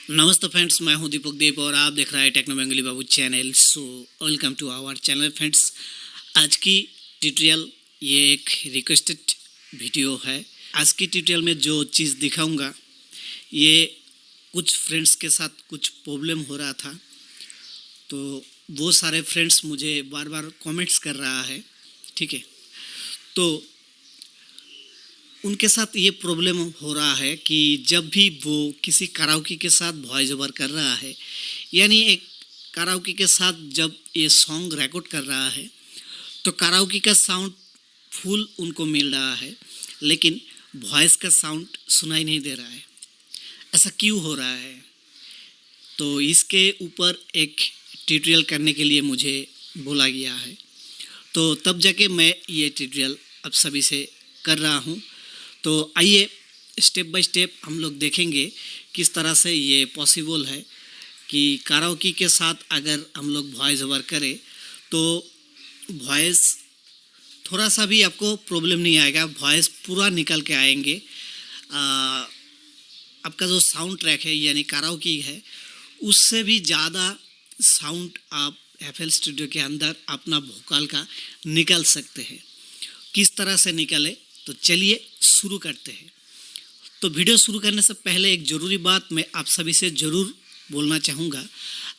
नमस्ते फ्रेंड्स, मैं हूं दीपक देव और आप देख रहे हैं Techno Bengali Babu channel. So welcome to our channel friends. आज की ट्यूटोरियल ये एक रिक्वेस्टेड वीडियो है। आज की ट्यूटोरियल में जो चीज़ दिखाऊंगा ये कुछ फ्रेंड्स के साथ कुछ प्रॉब्लम हो रहा था, तो वो सारे फ्रेंड्स मुझे बार बार कमेंट्स कर रहा है। ठीक है, तो उनके साथ ये प्रॉब्लम हो रहा है कि जब भी वो किसी कराओके के साथ वॉइस ओवर कर रहा है, यानी एक कराओके के साथ जब ये सॉन्ग रिकॉर्ड कर रहा है तो कराओके का साउंड फुल उनको मिल रहा है, लेकिन वॉइस का साउंड सुनाई नहीं दे रहा है। ऐसा क्यों हो रहा है? तो इसके ऊपर एक ट्यूटोरियल करने के लिए मुझे बोला गया है, तो तब जाके मैं ये ट्यूटोरियल अब सभी से कर रहा हूँ। तो आइए स्टेप बाय स्टेप हम लोग देखेंगे किस तरह से ये पॉसिबल है कि कराओके के साथ अगर हम लोग वॉइस ओवर करें तो वॉइस थोड़ा सा भी आपको प्रॉब्लम नहीं आएगा, वॉइस पूरा निकल के आएंगे। आपका जो साउंड ट्रैक है यानी कराओके है उससे भी ज़्यादा साउंड आप एफएल स्टूडियो के अंदर अपना वोकल का निकल सकते हैं। किस तरह से निकले, तो चलिए शुरू करते हैं। तो वीडियो शुरू करने से पहले एक ज़रूरी बात मैं आप सभी से ज़रूर बोलना चाहूँगा।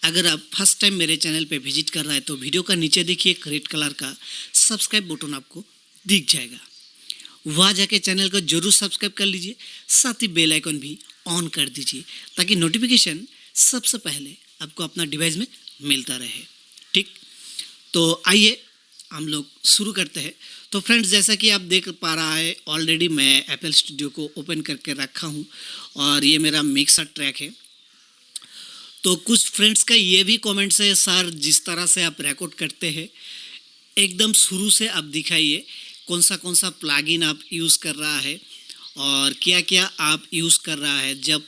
अगर आप फर्स्ट टाइम मेरे चैनल पे विजिट कर रहे हैं तो वीडियो का नीचे देखिए एक रेड कलर का सब्सक्राइब बटन आपको दिख जाएगा, वहाँ जाके चैनल को जरूर सब्सक्राइब कर लीजिए, साथ ही बेल आइकन भी ऑन कर दीजिए ताकि नोटिफिकेशन सबसे पहले आपको अपना डिवाइस में मिलता रहे। ठीक, तो आइए हम लोग शुरू करते हैं। तो फ्रेंड्स, जैसा कि आप देख पा रहा है ऑलरेडी मैं एफएल स्टूडियो को ओपन करके रखा हूं और ये मेरा मिक्सर ट्रैक है। तो कुछ फ्रेंड्स का ये भी कमेंट्स है, सर जिस तरह से आप रिकॉर्ड करते हैं एकदम शुरू से आप दिखाइए कौन सा प्लगइन आप यूज़ कर रहा है और क्या क्या आप यूज़ कर रहा है। जब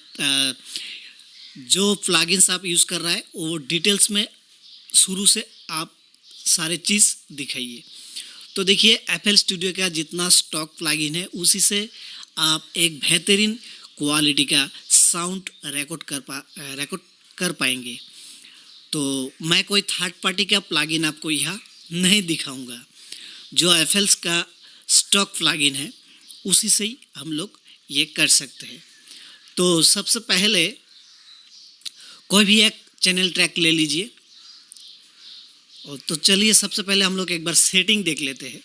जो प्लगइन्स आप यूज़ कर रहा है वो डिटेल्स में शुरू से आप सारे चीज़ दिखाइए। तो देखिए एफएल स्टूडियो का जितना स्टॉक प्लगइन है उसी से आप एक बेहतरीन क्वालिटी का साउंड रिकॉर्ड कर पाएंगे। तो मैं कोई थर्ड पार्टी का प्लगइन आपको यहाँ नहीं दिखाऊंगा, जो एफएल्स का स्टॉक प्लगइन है उसी से ही हम लोग ये कर सकते हैं। तो सबसे पहले कोई भी एक चैनल ट्रैक ले लीजिए और तो चलिए सबसे पहले हम लोग एक बार सेटिंग देख लेते हैं।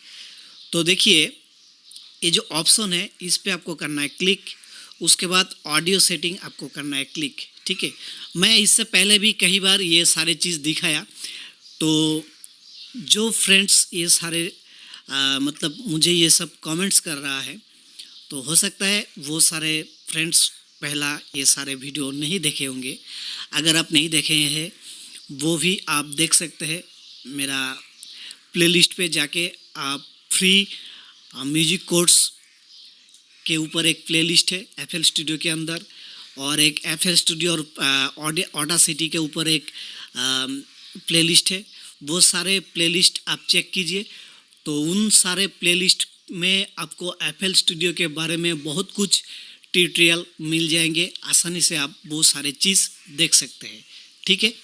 तो देखिए ये जो ऑप्शन है इस पे आपको करना है क्लिक, उसके बाद ऑडियो सेटिंग आपको करना है क्लिक। ठीक है, मैं इससे पहले भी कई बार ये सारे चीज़ दिखाया, तो जो फ्रेंड्स ये सारे मतलब मुझे ये सब कमेंट्स कर रहा है, तो हो सकता है वो सारे फ्रेंड्स पहला ये सारे वीडियो नहीं देखे होंगे। अगर आप नहीं देखे हैं वो भी आप देख सकते हैं। मेरा प्लेलिस्ट पे जाके आप फ्री म्यूजिक कोर्स के ऊपर एक प्लेलिस्ट है एफएल स्टूडियो के अंदर, और एक एफएल स्टूडियो और ऑडासिटी के ऊपर एक प्लेलिस्ट है। वो सारे प्लेलिस्ट आप चेक कीजिए, तो उन सारे प्लेलिस्ट में आपको एफएल स्टूडियो के बारे में बहुत कुछ ट्यूटोरियल मिल जाएंगे। आसानी से आप वो सारे चीज़ देख सकते हैं। ठीक है,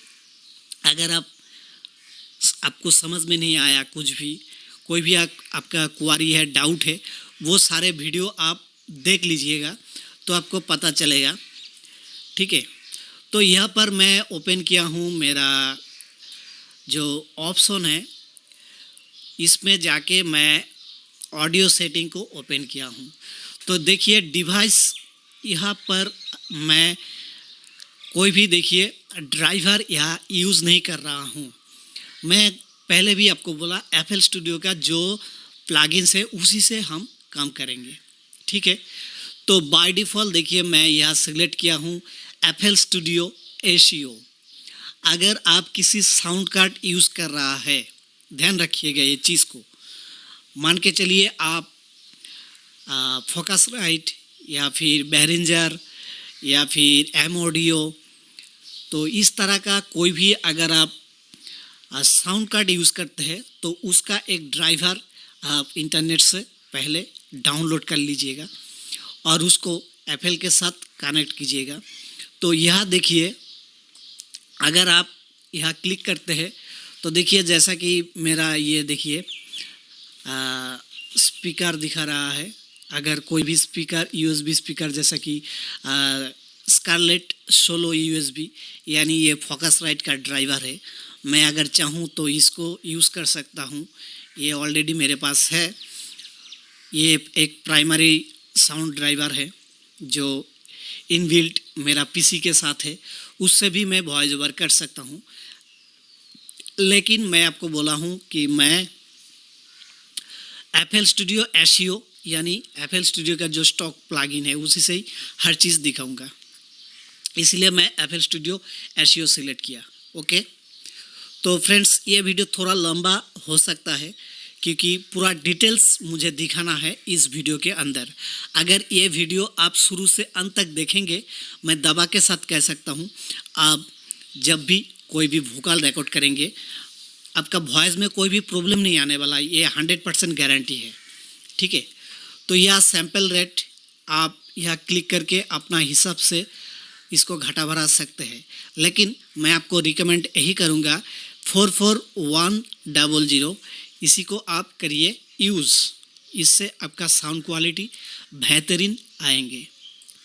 अगर आपको समझ में नहीं आया कुछ भी, कोई भी आपका क्वारी है, डाउट है, वो सारे वीडियो आप देख लीजिएगा तो आपको पता चलेगा। ठीक है, तो यहाँ पर मैं ओपन किया हूँ मेरा जो ऑप्शन है, इसमें जाके मैं ऑडियो सेटिंग को ओपन किया हूँ। तो देखिए डिवाइस यहाँ पर मैं कोई भी देखिए ड्राइवर यहाँ यूज़ नहीं कर रहा हूँ। मैं पहले भी आपको बोला एफएल स्टूडियो का जो प्लगइन्स है उसी से हम काम करेंगे। ठीक है, तो बाय डिफ़ॉल्ट देखिए मैं यहाँ सिलेक्ट किया हूँ एफएल स्टूडियो एसीओ। अगर आप किसी साउंड कार्ड यूज़ कर रहा है, ध्यान रखिएगा ये चीज़ को, मान के चलिए आप फोकस राइट या फिर behringer या फिर एम ऑडियो, तो इस तरह का कोई भी अगर आप साउंड कार्ड यूज़ करते हैं तो उसका एक ड्राइवर आप इंटरनेट से पहले डाउनलोड कर लीजिएगा और उसको एफएल के साथ कनेक्ट कीजिएगा। तो यहाँ देखिए, अगर आप यहाँ क्लिक करते हैं तो देखिए जैसा कि मेरा ये देखिए स्पीकर दिखा रहा है। अगर कोई भी स्पीकर यूएसबी स्पीकर जैसा कि स्कारलेट सोलो यूएसबी, यानी ये फोकसराइट का ड्राइवर है, मैं अगर चाहूँ तो इसको यूज़ कर सकता हूँ। ये ऑलरेडी मेरे पास है। ये एक प्राइमरी साउंड ड्राइवर है जो इनबिल्ट मेरा पीसी के साथ है, उससे भी मैं वॉइस ओवर कर सकता हूँ। लेकिन मैं आपको बोला हूँ कि मैं FL Studio SEO यानी FL Studio का जो स्टॉक प्लगइन है उसी से ही हर चीज़ दिखाऊंगा, इसलिए मैं FL Studio SEO सिलेक्ट किया। ओके, तो फ्रेंड्स ये वीडियो थोड़ा लंबा हो सकता है क्योंकि पूरा डिटेल्स मुझे दिखाना है इस वीडियो के अंदर। अगर ये वीडियो आप शुरू से अंत तक देखेंगे, मैं दबा के साथ कह सकता हूँ, आप जब भी कोई भी वोकल रिकॉर्ड करेंगे आपका वॉइस में कोई भी प्रॉब्लम नहीं आने वाला, ये 100% गारंटी है। ठीक है, तो यह सैम्पल रेट आप यहाँ क्लिक करके अपना हिसाब से इसको घटा बढ़ा सकते हैं, लेकिन मैं आपको रिकमेंड यही करूँगा 44100, इसी को आप करिए यूज़, इससे आपका साउंड क्वालिटी बेहतरीन आएंगे।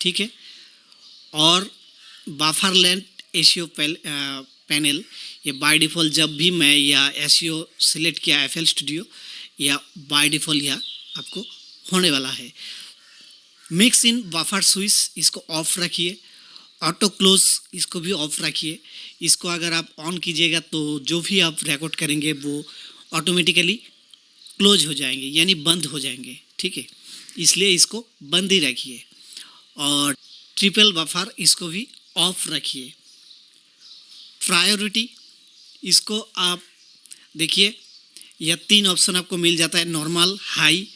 ठीक है, और बफर लेंथ एसईओ पैनल, ये बाय डिफ़ॉल्ट जब भी मैं या एसईओ सिलेक्ट किया FL Studio, या बाय डिफ़ॉल्ट यह आपको होने वाला है। मिक्स इन बफर स्विच इसको ऑफ रखिए, ऑटो क्लोज इसको भी ऑफ रखिए। इसको अगर आप ऑन कीजिएगा तो जो भी आप रिकॉर्ड करेंगे वो ऑटोमेटिकली क्लोज हो जाएंगे, यानी बंद हो जाएंगे। ठीक है, इसलिए इसको बंद ही रखिए। और ट्रिपल बफर इसको भी ऑफ रखिए। प्रायोरिटी इसको आप देखिए, यह 3 ऑप्शन आपको मिल जाता है, नॉर्मल, हाई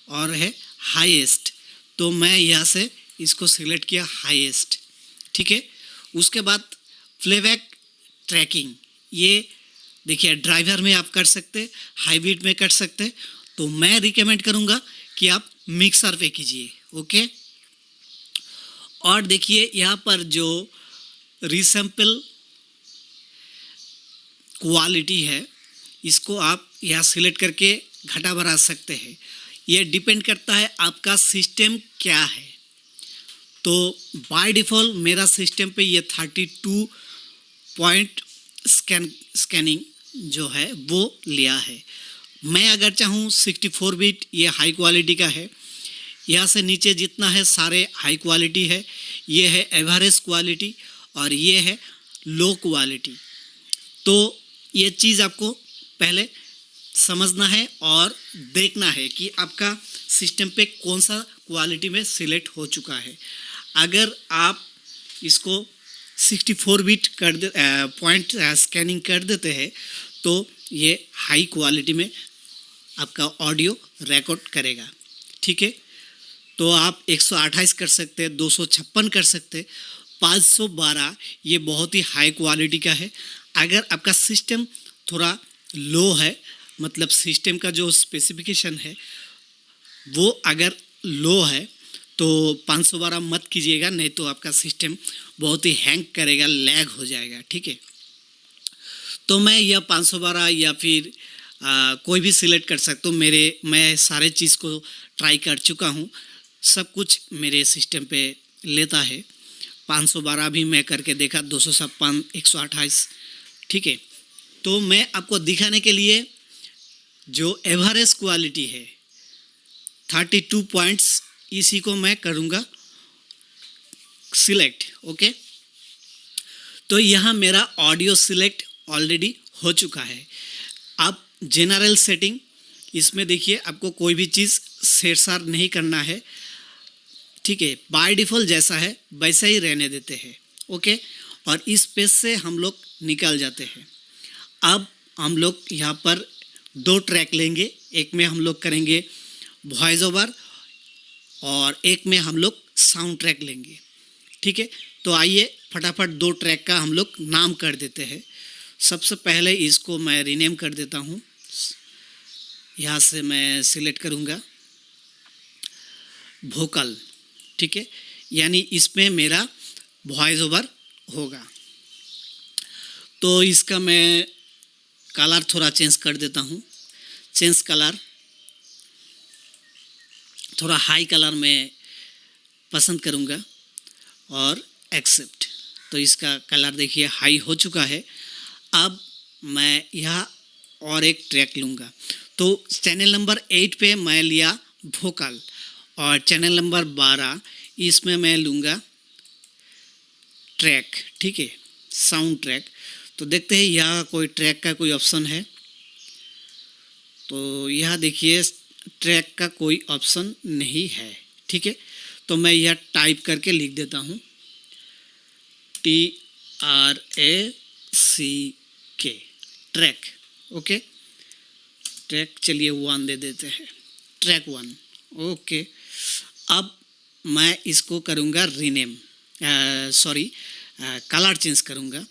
और है हाईएस्ट। तो मैं यहाँ से इसको सिलेक्ट किया हाईएस्ट। ठीक है, उसके बाद प्लेबैक ट्रैकिंग, ये देखिए ड्राइवर में आप कर सकते, हाई बीट में कर सकते, तो मैं रिकमेंड करूँगा कि आप मिक्सर पे कीजिए। ओके, और देखिए यहाँ पर जो रीसैम्पल क्वालिटी है इसको आप यहाँ सिलेक्ट करके घटा बढ़ा सकते हैं। ये डिपेंड करता है आपका सिस्टम क्या है। तो बाय डिफ़ॉल्ट मेरा सिस्टम पे ये 32 पॉइंट स्कैनिंग जो है वो लिया है। मैं अगर चाहूँ 64 बिट, ये हाई क्वालिटी का है, यहाँ से नीचे जितना है सारे हाई क्वालिटी है, ये है एवरेज क्वालिटी और ये है लो क्वालिटी। तो ये चीज़ आपको पहले समझना है और देखना है कि आपका सिस्टम पे कौन सा क्वालिटी में सिलेक्ट हो चुका है। अगर आप इसको 64 बिट कर दे पॉइंट स्कैनिंग कर देते हैं तो ये हाई क्वालिटी में आपका ऑडियो रिकॉर्ड करेगा। ठीक है, तो आप 128 कर सकते हैं, 256 कर सकते हैं, 512 ये बहुत ही हाई क्वालिटी का है। अगर आपका सिस्टम थोड़ा लो है, मतलब सिस्टम का जो स्पेसिफिकेशन है वो अगर लो है तो 512 मत कीजिएगा, नहीं तो आपका सिस्टम बहुत ही हैंग करेगा, लैग हो जाएगा। ठीक है, तो मैं यह 512 या फिर कोई भी सिलेक्ट कर सकता हूँ। मैं सारे चीज़ को ट्राई कर चुका हूँ, सब कुछ मेरे सिस्टम पे लेता है। 512 भी मैं करके देखा, 256, 128। ठीक है, तो मैं आपको दिखाने के लिए जो एवरेज क्वालिटी है 32 पॉइंट्स, इसी को मैं करूँगा सिलेक्ट। ओके, तो यहाँ मेरा ऑडियो सिलेक्ट ऑलरेडी हो चुका है। आप जनरल सेटिंग इसमें देखिए, आपको कोई भी चीज़ सेरसार नहीं करना है। ठीक है, बाय डिफ़ॉल्ट जैसा है वैसा ही रहने देते हैं। ओके, और इस पेज से हम लोग निकल जाते हैं। अब हम लोग यहाँ पर 2 ट्रैक लेंगे, एक में हम लोग करेंगे वॉइस ओवर और एक में हम लोग साउंड ट्रैक लेंगे। ठीक है, तो आइए फटाफट 2 ट्रैक का हम लोग नाम कर देते हैं। सबसे पहले इसको मैं रीनेम कर देता हूँ, यहाँ से मैं सिलेक्ट करूँगा वोकल। ठीक है, यानी इसमें मेरा वॉइस ओवर होगा। तो इसका मैं कलर थोड़ा चेंज कर देता हूँ। चेंज कलर, थोड़ा हाई कलर में पसंद करूँगा और एक्सेप्ट। तो इसका कलर देखिए हाई हो चुका है। अब मैं यह और एक ट्रैक लूँगा। तो चैनल नंबर 8 पे मैं लिया वोकल और चैनल नंबर 12 इसमें मैं लूँगा ट्रैक, ठीक है, साउंड ट्रैक। तो देखते हैं यहाँ कोई ट्रैक का कोई ऑप्शन है। तो यहाँ देखिए ट्रैक का कोई ऑप्शन नहीं है, ठीक है। तो मैं यह टाइप करके लिख देता हूँ TRACK, ट्रैक। ओके, ट्रैक चलिए 1 दे देते हैं, ट्रैक 1। ओके, अब मैं इसको करूँगा रीनेम, कलर चेंज करूँगा।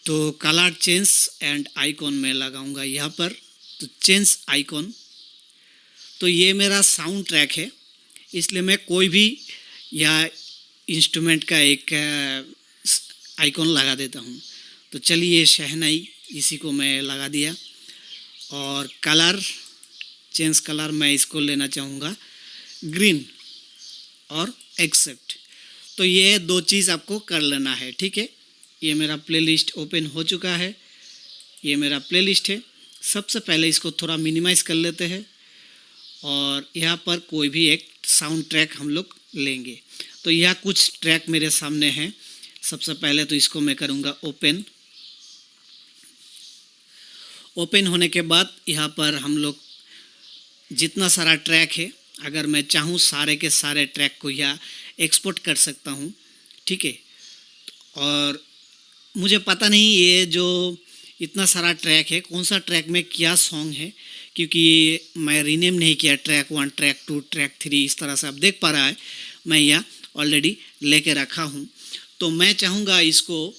तो कलर चेंज एंड आइकॉन में लगाऊंगा यहाँ पर। तो चेंज आइकॉन, तो ये मेरा साउंड ट्रैक है, इसलिए मैं कोई भी या इंस्ट्रूमेंट का एक आइकॉन लगा देता हूँ। तो चलिए शहनाई, इसी को मैं लगा दिया। और कलर चेंज कलर मैं इसको लेना चाहूँगा ग्रीन और एक्सेप्ट। तो ये 2 चीज़ आपको कर लेना है, ठीक है। ये मेरा प्लेलिस्ट ओपन हो चुका है, ये मेरा प्लेलिस्ट है। सबसे पहले इसको थोड़ा मिनिमाइज़ कर लेते हैं और यहाँ पर कोई भी एक साउंड ट्रैक हम लोग लेंगे। तो यह कुछ ट्रैक मेरे सामने हैं। सबसे पहले तो इसको मैं करूँगा ओपन। ओपन होने के बाद यहाँ पर हम लोग जितना सारा ट्रैक है, अगर मैं चाहूँ सारे के सारे ट्रैक को यहाँ एक्सपोर्ट कर सकता हूँ, ठीक है। और मुझे पता नहीं ये जो इतना सारा ट्रैक है, कौन सा ट्रैक में क्या सॉन्ग है, क्योंकि मैं रीनेम नहीं किया। ट्रैक 1, ट्रैक 2, ट्रैक 3 इस तरह से आप देख पा रहा है, मैं यहाँ ऑलरेडी लेके रखा हूँ। तो मैं चाहूँगा इसको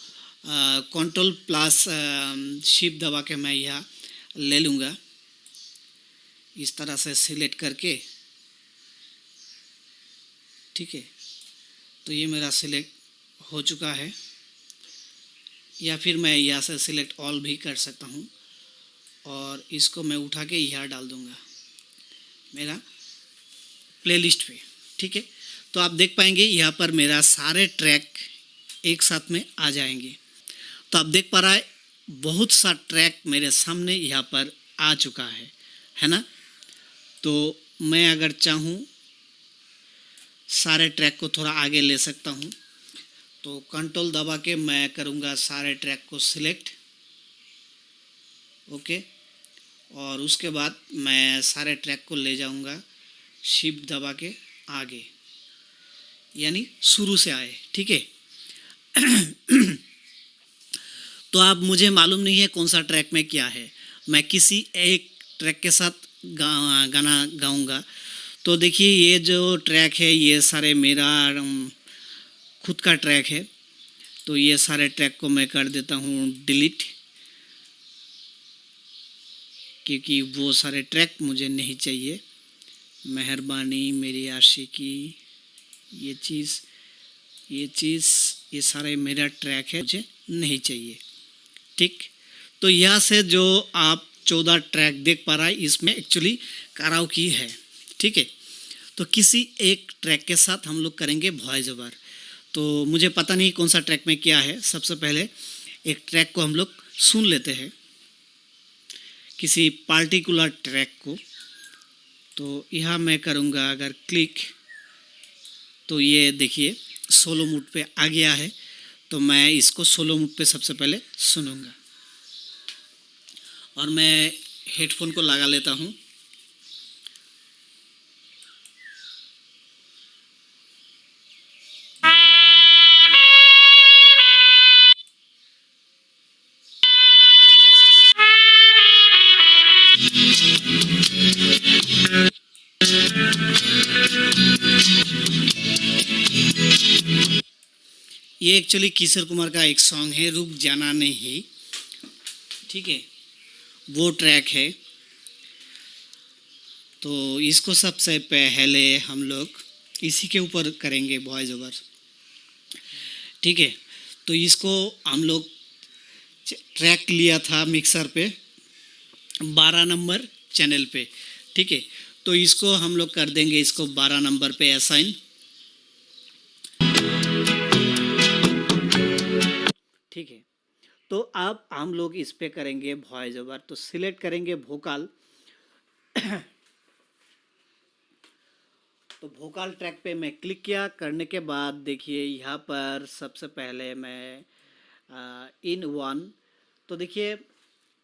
कंट्रोल प्लस शिफ्ट दबा के मैं यहाँ ले लूँगा, इस तरह से सिलेक्ट करके, ठीक है। तो ये मेरा सिलेक्ट हो चुका है, या फिर मैं यहाँ से सिलेक्ट ऑल भी कर सकता हूँ और इसको मैं उठा के यहाँ डाल दूँगा मेरा प्लेलिस्ट पे, ठीक है। तो आप देख पाएंगे यहाँ पर मेरा सारे ट्रैक एक साथ में आ जाएंगे। तो आप देख पा रहा है बहुत सा ट्रैक मेरे सामने यहाँ पर आ चुका है ना। तो मैं अगर चाहूँ सारे ट्रैक को थोड़ा आगे ले सकता हूँ। तो कंट्रोल दबा के मैं करूँगा सारे ट्रैक को सिलेक्ट, ओके। और उसके बाद मैं सारे ट्रैक को ले जाऊँगा शिफ्ट दबा के आगे, यानी शुरू से आए, ठीक है। तो अब मुझे मालूम नहीं है कौन सा ट्रैक में क्या है, मैं किसी एक ट्रैक के साथ गाना गाऊँगा। तो देखिए ये जो ट्रैक है ये सारे मेरा खुद का ट्रैक है। तो ये सारे ट्रैक को मैं कर देता हूँ डिलीट, क्योंकि वो सारे ट्रैक मुझे नहीं चाहिए। मेहरबानी, मेरी आशिकी, ये चीज़, ये सारे मेरा ट्रैक है, मुझे नहीं चाहिए, ठीक। तो यहाँ से जो आप 14 ट्रैक देख पा रहा है, इसमें एक्चुअली कराओके है, ठीक है। तो किसी एक ट्रैक के साथ हम लोग करेंगे वॉइस ओवर। तो मुझे पता नहीं कौन सा ट्रैक में क्या है। सबसे पहले एक ट्रैक को हम लोग सुन लेते हैं, किसी पार्टिकुलर ट्रैक को। तो यहाँ मैं करूँगा अगर क्लिक, तो ये देखिए सोलो मोड पे आ गया है। तो मैं इसको सोलो मोड पे सबसे पहले सुनूंगा और मैं हेडफोन को लगा लेता हूँ। ये एक्चुअली किशोर कुमार का एक सॉन्ग है, रुक जाना नहीं, ठीक है, वो ट्रैक है। तो इसको सबसे पहले हम लोग इसी के ऊपर करेंगे वॉइस ओवर। ठीक है। तो इसको हम लोग ट्रैक लिया था मिक्सर पे 12 नंबर चैनल पे, ठीक है। तो इसको हम लोग कर देंगे इसको 12 नंबर पे असाइन, ठीक है। तो अब हम लोग इस पे करेंगे वॉइस ओवर, तो सिलेक्ट करेंगे वोकल। तो वोकल ट्रैक पे मैं क्लिक किया, करने के बाद देखिए यहाँ पर सबसे पहले मैं इन वन, तो देखिए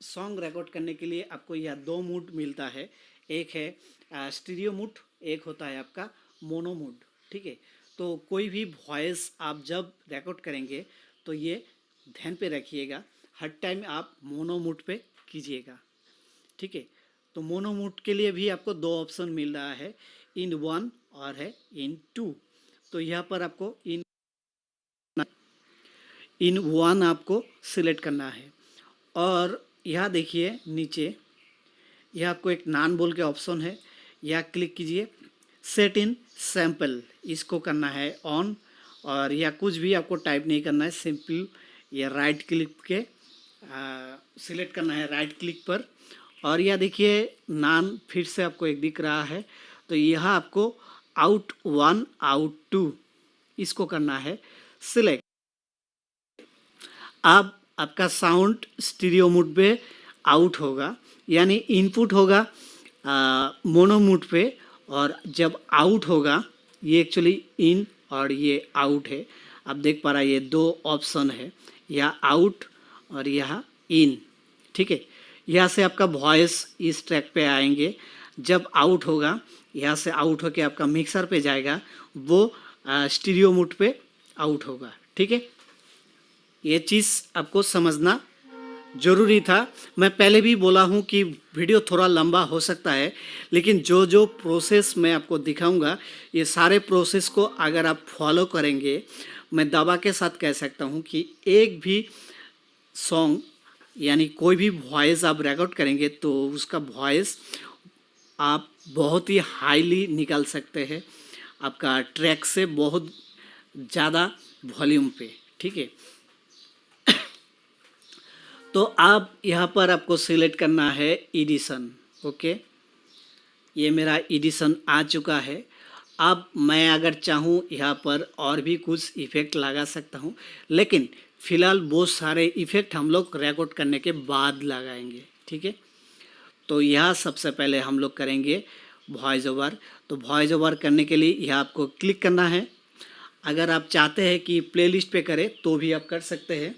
सॉन्ग रिकॉर्ड करने के लिए आपको यह दो मूड मिलता है, एक है स्टीरियो मूड, एक होता है आपका मोनो मूड, ठीक है। तो कोई भी वॉइस आप जब रिकॉर्ड करेंगे तो ये ध्यान पे रखिएगा, हर टाइम आप मोनो मूड पे कीजिएगा, ठीक है। तो मोनो मूड के लिए भी आपको दो ऑप्शन मिल रहा है, इन वन और है इन टू। तो यहाँ पर आपको इन वन आपको सिलेक्ट करना है, और यहाँ देखिए नीचे यह आपको एक नान बोल के ऑप्शन है, यह क्लिक कीजिए, सेट इन सैम्पल, इसको करना है ऑन, और यह कुछ भी आपको टाइप नहीं करना है, सिंपल यह राइट क्लिक के सिलेक्ट करना है राइट क्लिक पर, और यह देखिए नान फिर से आपको एक दिख रहा है, तो यह आपको आउट वन आउट टू इसको करना है सिलेक्ट। अब आपका साउंड स्टीरियो मोड पे आउट होगा, यानी इनपुट होगा मोनो मोड पे, और जब आउट होगा ये एक्चुअली इन और ये आउट है, आप देख पा रहा है ये दो ऑप्शन है, यह आउट और यह इन, ठीक है। यहाँ से आपका वॉइस इस ट्रैक पे आएंगे, जब आउट होगा यहाँ से आउट होके आपका मिक्सर पे जाएगा, वो स्टीरियो मोड पे आउट होगा, ठीक है। ये चीज़ आपको समझना ज़रूरी था। मैं पहले भी बोला हूँ कि वीडियो थोड़ा लंबा हो सकता है, लेकिन जो जो प्रोसेस मैं आपको दिखाऊंगा ये सारे प्रोसेस को अगर आप फॉलो करेंगे, मैं दावा के साथ कह सकता हूँ कि एक भी सॉन्ग यानी कोई भी वॉइस आप रिकॉर्ड करेंगे तो उसका वॉइस आप बहुत ही हाईली निकाल सकते हैं आपका ट्रैक से बहुत ज़्यादा वॉल्यूम पे, ठीक है। तो आप यहाँ पर आपको सिलेक्ट करना है एडिशन, ओके। ये मेरा एडिशन आ चुका है। अब मैं अगर चाहूँ यहाँ पर और भी कुछ इफ़ेक्ट लगा सकता हूँ, लेकिन फ़िलहाल बहुत सारे इफ़ेक्ट हम लोग रिकॉर्ड करने के बाद लगाएंगे, ठीक है। तो यह सबसे पहले हम लोग करेंगे वॉइस ओवर। तो वॉइस ओवर करने के लिए यह आपको क्लिक करना है। अगर आप चाहते हैं कि प्लेलिस्ट पे करें तो भी आप कर सकते हैं।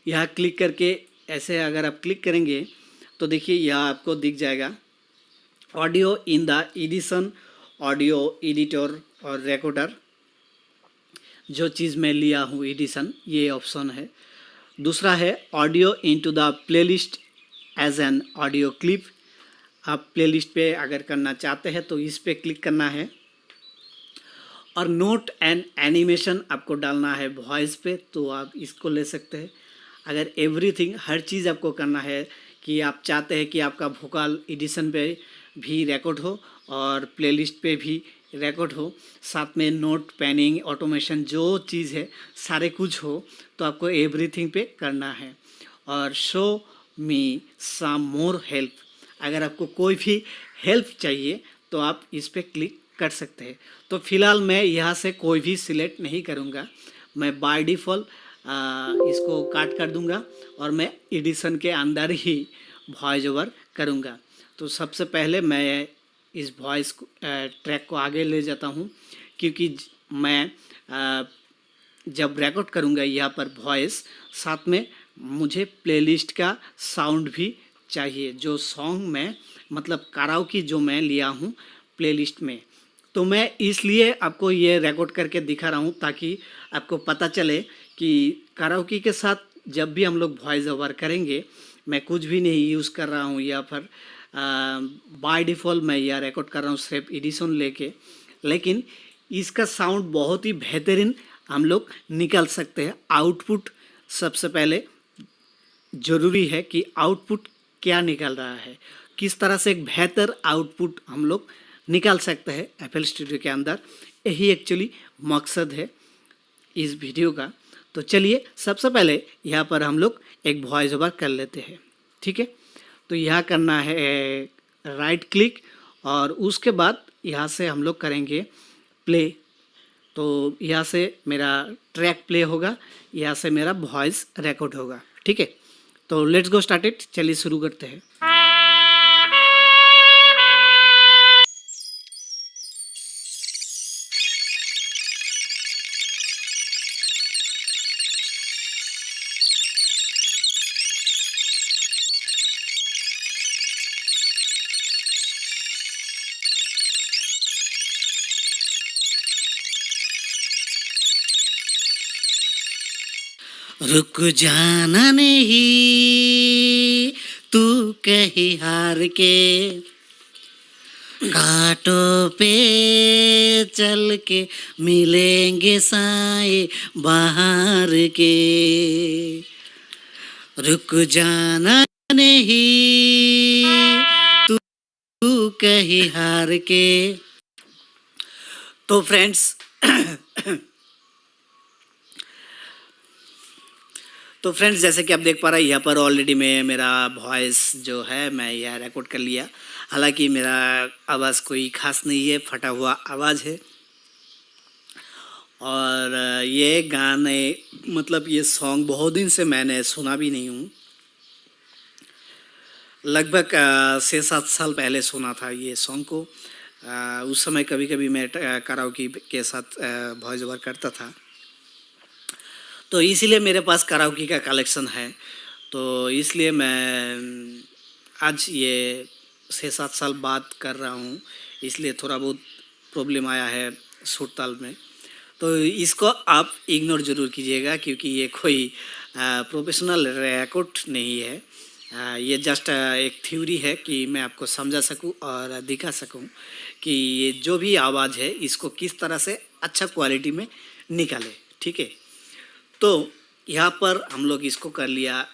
यहाँ क्लिक करके ऐसे अगर आप क्लिक करेंगे तो देखिए यहाँ आपको दिख जाएगा audio in the edition, audio editor और रिकॉर्डर, जो चीज़ मैं लिया हूँ एडिशन ये ऑप्शन है। दूसरा है audio into the playlist as an audio clip, आप प्लेलिस्ट पे अगर करना चाहते हैं तो इस पे क्लिक करना है, और नोट एंड एनिमेशन आपको डालना है वॉइस पे, तो आप इसको ले सकते हैं। अगर एवरीथिंग हर चीज़ आपको करना है कि आप चाहते हैं कि आपका वोकल एडिशन पे भी रिकॉर्ड हो और प्लेलिस्ट पे भी रिकॉर्ड हो, साथ में नोट पैनिंग ऑटोमेशन जो चीज़ है सारे कुछ हो, तो आपको एवरीथिंग पे करना है। और शो मी सम मोर हेल्प, अगर आपको कोई भी हेल्प चाहिए तो आप इस पे क्लिक कर सकते हैं। तो फिलहाल मैं यहाँ से कोई भी सिलेक्ट नहीं करूँगा, मैं बाय डिफ़ॉल्ट इसको काट कर दूंगा और मैं एडिशन के अंदर ही वॉइस ओवर करूँगा। तो सबसे पहले मैं इस वॉइस ट्रैक को आगे ले जाता हूँ, क्योंकि मैं जब रिकॉर्ड करूँगा यहाँ पर वॉइस, साथ में मुझे प्लेलिस्ट का साउंड भी चाहिए, जो सॉन्ग में मतलब कराओके जो मैं लिया हूँ प्लेलिस्ट में। तो मैं इसलिए आपको ये रिकॉर्ड करके दिखा रहा हूँ ताकि आपको पता चले कि कराओके के साथ जब भी हम लोग वॉइस ओवर करेंगे, मैं कुछ भी नहीं यूज़ कर रहा हूँ यहाँ पर, बाय डिफ़ॉल्ट मैं यह रिकॉर्ड कर रहा हूँ सिर्फ एडिशन लेके, लेकिन इसका साउंड बहुत ही बेहतरीन हम लोग निकाल सकते हैं। आउटपुट सबसे पहले ज़रूरी है कि आउटपुट क्या निकल रहा है, किस तरह से एक बेहतर आउटपुट हम लोग निकाल सकते हैं FL स्टूडियो के अंदर, यही एक्चुअली मकसद है। इस वीडियो का। तो चलिए सबसे पहले यहाँ पर हम लोग एक वॉइस ओवर कर लेते हैं, ठीक है। तो यहाँ करना है राइट क्लिक और उसके बाद यहाँ से हम लोग करेंगे प्ले। तो यहाँ से मेरा ट्रैक प्ले होगा, यहाँ से मेरा वॉइस रिकॉर्ड होगा, ठीक है। तो लेट्स गो स्टार्टेड, चलिए शुरू करते हैं। रुक जाना नहीं तू कहीं हार के, घाटों पे चल के मिलेंगे साए बाहर के। रुक जाना नहीं तू कहीं हार के। तो फ्रेंड्स जैसे कि आप देख पा रहे हैं यहाँ पर ऑलरेडी मैं मेरा वॉइस जो है मैं यह रिकॉर्ड कर लिया। हालांकि मेरा आवाज़ कोई ख़ास नहीं है, फटा हुआ आवाज़ है। और ये गाने मतलब ये सॉन्ग बहुत दिन से मैंने सुना भी नहीं हूँ। लगभग 6-7 साल पहले सुना था ये सॉन्ग को। उस समय कभी कभी मैं कराओके के साथ वॉइस ओवर करता था, तो इसीलिए मेरे पास कराओके का कलेक्शन है। तो इसलिए मैं आज ये 6-7 साल बाद कर रहा हूँ, इसलिए थोड़ा बहुत प्रॉब्लम आया है सुर ताल में। तो इसको आप इग्नोर ज़रूर कीजिएगा, क्योंकि ये कोई प्रोफेशनल रिकॉर्ड नहीं है। ये जस्ट एक थ्योरी है कि मैं आपको समझा सकूं और दिखा सकूं कि ये जो भी आवाज़ है इसको किस तरह से अच्छा क्वालिटी में निकाले, ठीक है। तो यहाँ पर हम लोग इसको कर लिया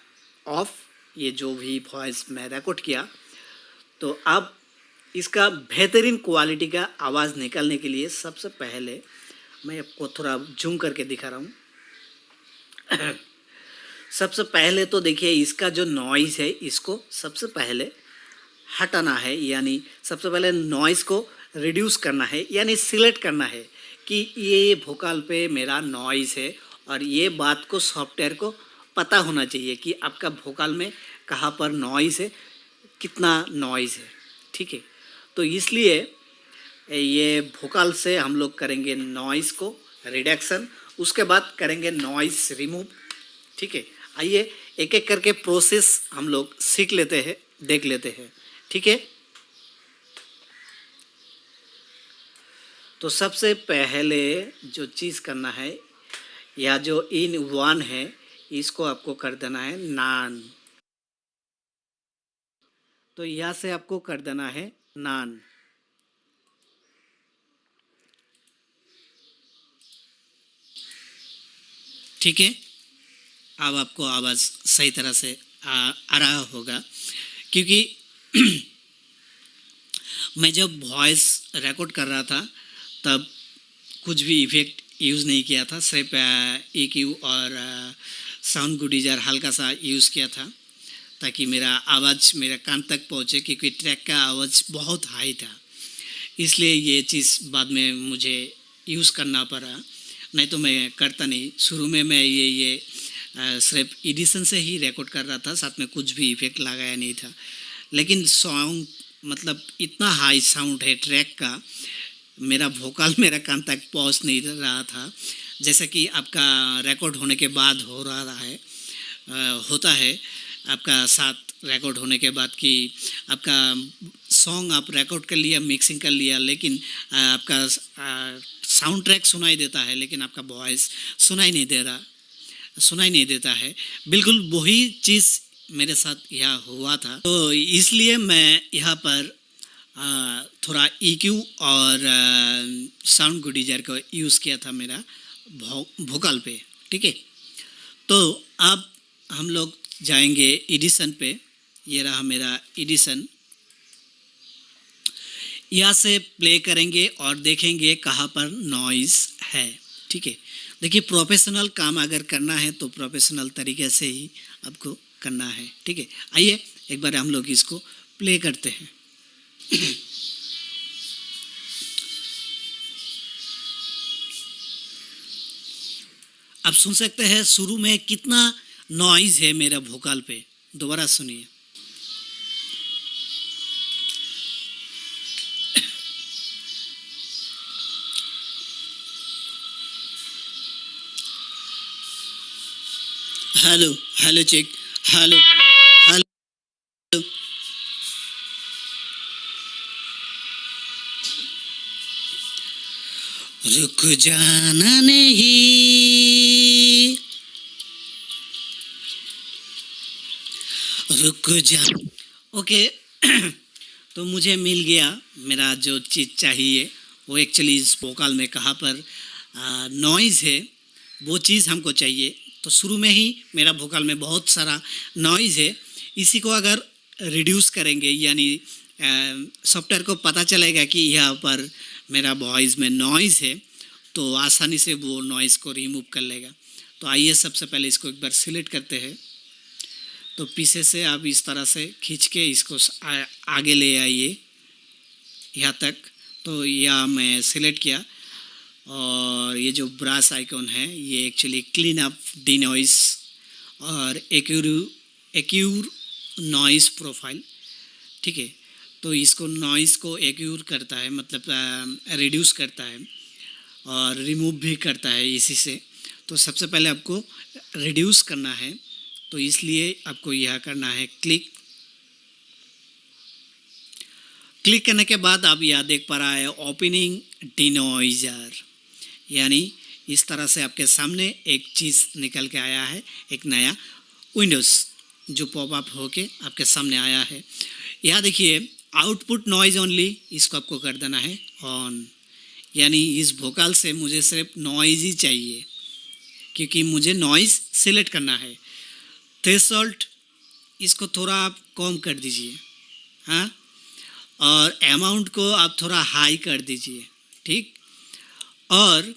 ऑफ, ये जो भी वॉइस मैं रिकॉर्ड किया। तो अब इसका बेहतरीन क्वालिटी का आवाज़ निकालने के लिए सबसे पहले मैं आपको थोड़ा जूम करके दिखा रहा हूँ। सबसे पहले तो देखिए इसका जो नॉइज़ है इसको सबसे पहले हटाना है, यानी सबसे पहले नॉइज़ को रिड्यूस करना है, यानी सिलेक्ट करना है कि ये वोकल पे मेरा नॉइज़ है। और ये बात को सॉफ्टवेयर को पता होना चाहिए कि आपका वोकल में कहाँ पर नॉइज़ है, कितना नॉइज़ है, ठीक है। तो इसलिए ये वोकल से हम लोग करेंगे नॉइज़ को रिडक्शन, उसके बाद करेंगे नॉइज़ रिमूव, ठीक है। आइए एक एक करके प्रोसेस हम लोग सीख लेते हैं, देख लेते हैं, ठीक है। तो सबसे पहले जो चीज़ करना है, या जो इन वन है इसको आपको कर देना है नान। तो यहाँ से आपको कर देना है नान, ठीक है। अब आपको आवाज़ सही तरह से आ रहा होगा, क्योंकि मैं जब वॉइस रिकॉर्ड कर रहा था तब कुछ भी इफेक्ट यूज़ नहीं किया था, सिर्फ EQ और साउंड गुडीजर हल्का सा यूज़ किया था ताकि मेरा आवाज़ मेरे कान तक पहुँचे, क्योंकि ट्रैक का आवाज़ बहुत हाई था। इसलिए ये चीज़ बाद में मुझे यूज़ करना पड़ा, नहीं तो मैं करता नहीं। शुरू में मैं ये सिर्फ एडिशन से ही रिकॉर्ड कर रहा था, साथ में कुछ भी इफेक्ट लगाया नहीं था। लेकिन सॉन्ग मतलब इतना हाई साउंड है ट्रैक का, मेरा वोकल मेरा कान तक पहुंच नहीं रहा था। जैसा कि आपका रिकॉर्ड होने के बाद हो रहा है, होता है आपका साथ रिकॉर्ड होने के बाद कि आपका सॉन्ग आप रिकॉर्ड कर लिया, मिक्सिंग कर लिया, लेकिन आपका साउंड ट्रैक सुनाई देता है, लेकिन आपका वॉइस सुनाई नहीं देता है। बिल्कुल वही चीज़ मेरे साथ यहाँ हुआ था। तो इसलिए मैं यहाँ पर थोड़ा EQ और साउंड गुडीजर को यूज़ किया था मेरा वोकल पे, ठीक है। तो अब हम लोग जाएंगे एडिशन पे। ये रहा मेरा एडिशन, यहाँ से प्ले करेंगे और देखेंगे कहाँ पर नॉइज़ है, ठीक है। देखिए, प्रोफेशनल काम अगर करना है तो प्रोफेशनल तरीके से ही आपको करना है, ठीक है। आइए एक बार हम लोग इसको प्ले करते हैं। आप सुन सकते हैं शुरू में कितना नॉइज है मेरा वोकल पे। दोबारा सुनिए। Hello hello check. Hello hello. रुक जाना नहीं, रुक जा। ओके। तो मुझे मिल गया मेरा जो चीज़ चाहिए। वो एक्चुअली इस वोकल में कहाँ पर नॉइज़ है वो चीज़ हमको चाहिए। तो शुरू में ही मेरा वोकल में बहुत सारा नॉइज़ है। इसी को अगर रिड्यूस करेंगे, यानी सॉफ्टवेयर को पता चलेगा कि यहाँ पर मेरा वॉइस में नॉइज़ है, तो आसानी से वो नॉइज़ को रिमूव कर लेगा। तो आइए सबसे पहले इसको एक बार सिलेक्ट करते हैं। तो पीछे से आप इस तरह से खींच के इसको आगे ले आइए यहाँ तक। तो यह मैं सिलेक्ट किया, और ये जो ब्रश आइकॉन है ये एक्चुअली क्लीन अप डिनॉइस और एक्यूर नॉइस प्रोफाइल, ठीक है। तो इसको नॉइस को एक्यूर करता है, मतलब रिड्यूस करता है और रिमूव भी करता है इसी से। तो सबसे पहले आपको रिड्यूस करना है, तो इसलिए आपको यह करना है क्लिक। क्लिक करने के बाद आप यह देख पा रहा है ओपनिंग डिनॉइजर, यानी इस तरह से आपके सामने एक चीज़ निकल के आया है, एक नया विंडोज़ जो पॉपअप होके आपके सामने आया है। यहाँ देखिए आउटपुट नॉइज ओनली, इसको आपको कर देना है ऑन, यानी इस वोकल से मुझे सिर्फ नॉइज ही चाहिए, क्योंकि मुझे नॉइज सिलेक्ट करना है। थ्रेशोल्ड इसको थोड़ा आप कम कर दीजिए, हाँ, और अमाउंट को आप थोड़ा हाई कर दीजिए, ठीक। और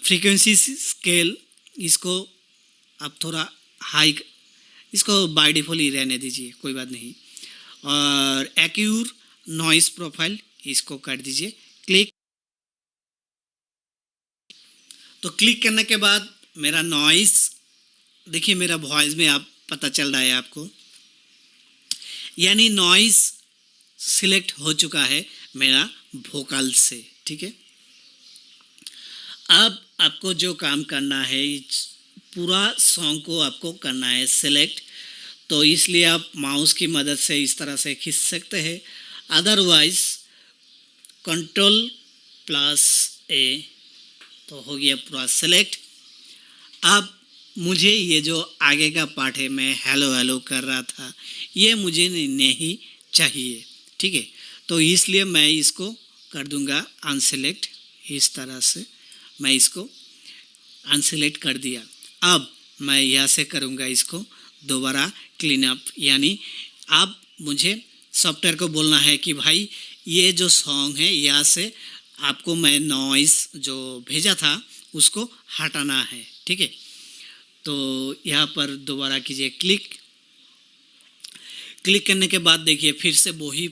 फ्रीक्वेंसी स्केल इसको आप थोड़ा हाई, इसको बाय डिफ़ॉल्ट ही रहने दीजिए, कोई बात नहीं। और एक्यूर नॉइस प्रोफाइल इसको कर दीजिए क्लिक। तो क्लिक करने के बाद मेरा नॉइस देखिए, मेरा वॉइस में आप पता चल रहा है आपको, यानी नॉइस सिलेक्ट हो चुका है मेरा वोकल से, ठीक है। अब आपको जो काम करना है, पूरा सॉन्ग को आपको करना है सिलेक्ट। तो इसलिए आप माउस की मदद से इस तरह से खींच सकते हैं, अदरवाइज Ctrl+A, तो हो गया पूरा सिलेक्ट। अब मुझे ये जो आगे का पार्ट है, मैं हेलो हेलो कर रहा था, ये मुझे नहीं चाहिए, ठीक है। तो इसलिए मैं इसको कर दूंगा अनसेलेक्ट। इस तरह से मैं इसको अनसेलेक्ट कर दिया। अब मैं यहाँ से करूँगा इसको दोबारा क्लीन अप, यानी अब मुझे सॉफ्टवेयर को बोलना है कि भाई ये जो सॉन्ग है यहाँ से आपको मैं नॉइस जो भेजा था उसको हटाना है, ठीक है। तो यहाँ पर दोबारा कीजिए क्लिक। क्लिक करने के बाद देखिए फिर से वही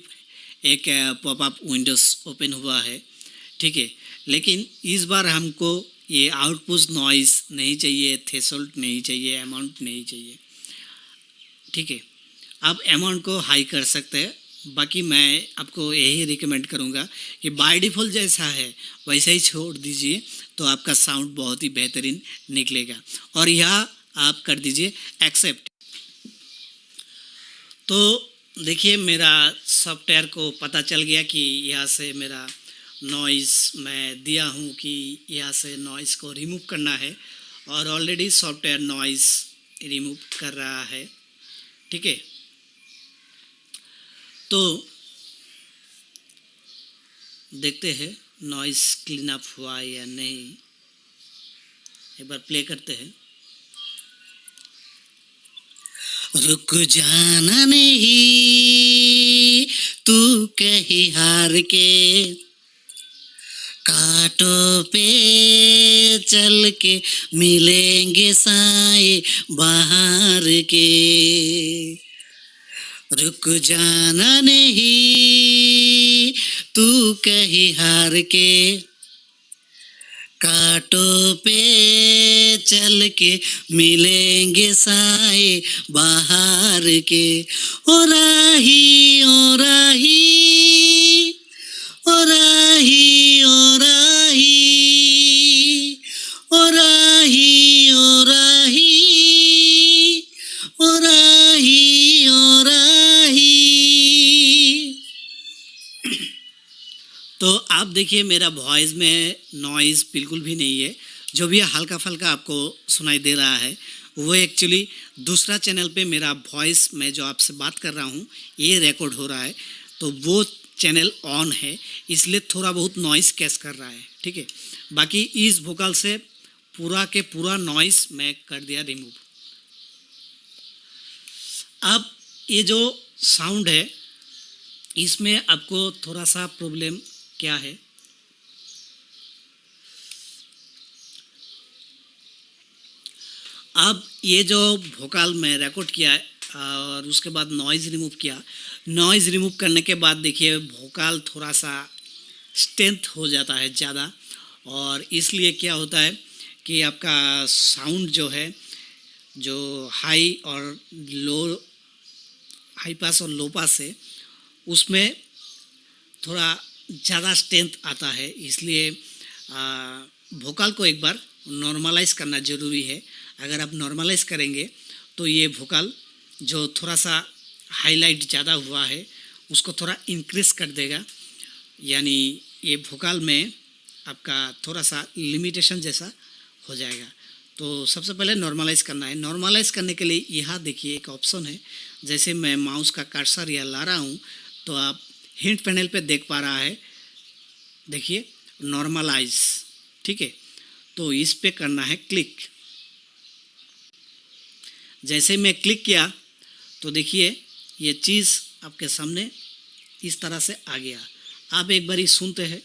एक पॉपअप विंडोज़ ओपन हुआ है, ठीक है। लेकिन इस बार हमको ये आउटपुट नॉइस नहीं चाहिए, थ्रेशोल्ड नहीं चाहिए, अमाउंट नहीं चाहिए, ठीक है। आप अमाउंट को हाई कर सकते हैं, बाकी मैं आपको यही रिकमेंड करूँगा कि बाय डिफ़ॉल्ट जैसा है वैसा ही छोड़ दीजिए, तो आपका साउंड बहुत ही बेहतरीन निकलेगा। और यहाँ आप कर दीजिए एक्सेप्ट। तो देखिए मेरा सॉफ्टवेयर को पता चल गया कि यहाँ से मेरा नॉइज़ मैं दिया हूँ कि यहाँ से नॉइज़ को रिमूव करना है, और ऑलरेडी सॉफ्टवेयर नॉइज़ रिमूव कर रहा है, ठीक है। तो देखते हैं नॉइज़ क्लीन अप हुआ या नहीं, एक बार प्ले करते हैं। रुक जाना नहीं तू कहीं हार के, कांटों पे चल के मिलेंगे साए बाहर के, रुक जाना नहीं तू कहीं हार के, कांटों पे चल के मिलेंगे साए बाहर के, ओ राही ओ राही ओ राही ओ राही ओ राही ओ राही ओ राही ओ राही। तो आप देखिए मेरा वॉइस में नॉइज़ बिल्कुल भी नहीं है, जो भी हल्का फल्का आपको सुनाई दे रहा है वो एक्चुअली दूसरा चैनल पे मेरा वॉइस मैं जो आपसे बात कर रहा हूँ ये रिकॉर्ड हो रहा है, तो वो चैनल ऑन है इसलिए थोड़ा बहुत नॉइज़ कैच कर रहा है, ठीक है। बाकी इस वोकल से पूरा के पूरा नॉइज़ मैं कर दिया रिमूव। अब ये जो साउंड है इसमें आपको थोड़ा सा प्रॉब्लम क्या है, अब ये जो वोकल में रिकॉर्ड किया है और उसके बाद नॉइज़ रिमूव किया, नॉइज़ रिमूव करने के बाद देखिए वोकल थोड़ा सा स्ट्रेंथ हो जाता है ज़्यादा, और इसलिए क्या होता है कि आपका साउंड जो है जो हाई और लो, हाई पास और लो पास है उसमें थोड़ा ज़्यादा स्ट्रेंथ आता है, इसलिए वोकल को एक बार नॉर्मलाइज़ करना ज़रूरी है। अगर आप नॉर्मलाइज़ करेंगे तो ये वोकल जो थोड़ा सा हाईलाइट ज़्यादा हुआ है उसको थोड़ा इंक्रीज़ कर देगा, यानी ये वोकल में आपका थोड़ा सा लिमिटेशन जैसा हो जाएगा। तो सबसे पहले नॉर्मलाइज़ करना है। नॉर्मलाइज़ करने के लिए यहाँ देखिए एक ऑप्शन है, जैसे मैं माउस का कर्सर यहाँ ला रहा हूँ तो आप हिंट पैनल पे देख पा रहा है, देखिए नॉर्मलाइज, ठीक है। तो इस पे करना है क्लिक। जैसे मैं क्लिक किया तो देखिए ये चीज़ आपके सामने इस तरह से आ गया। आप एक बार सुनते हैं,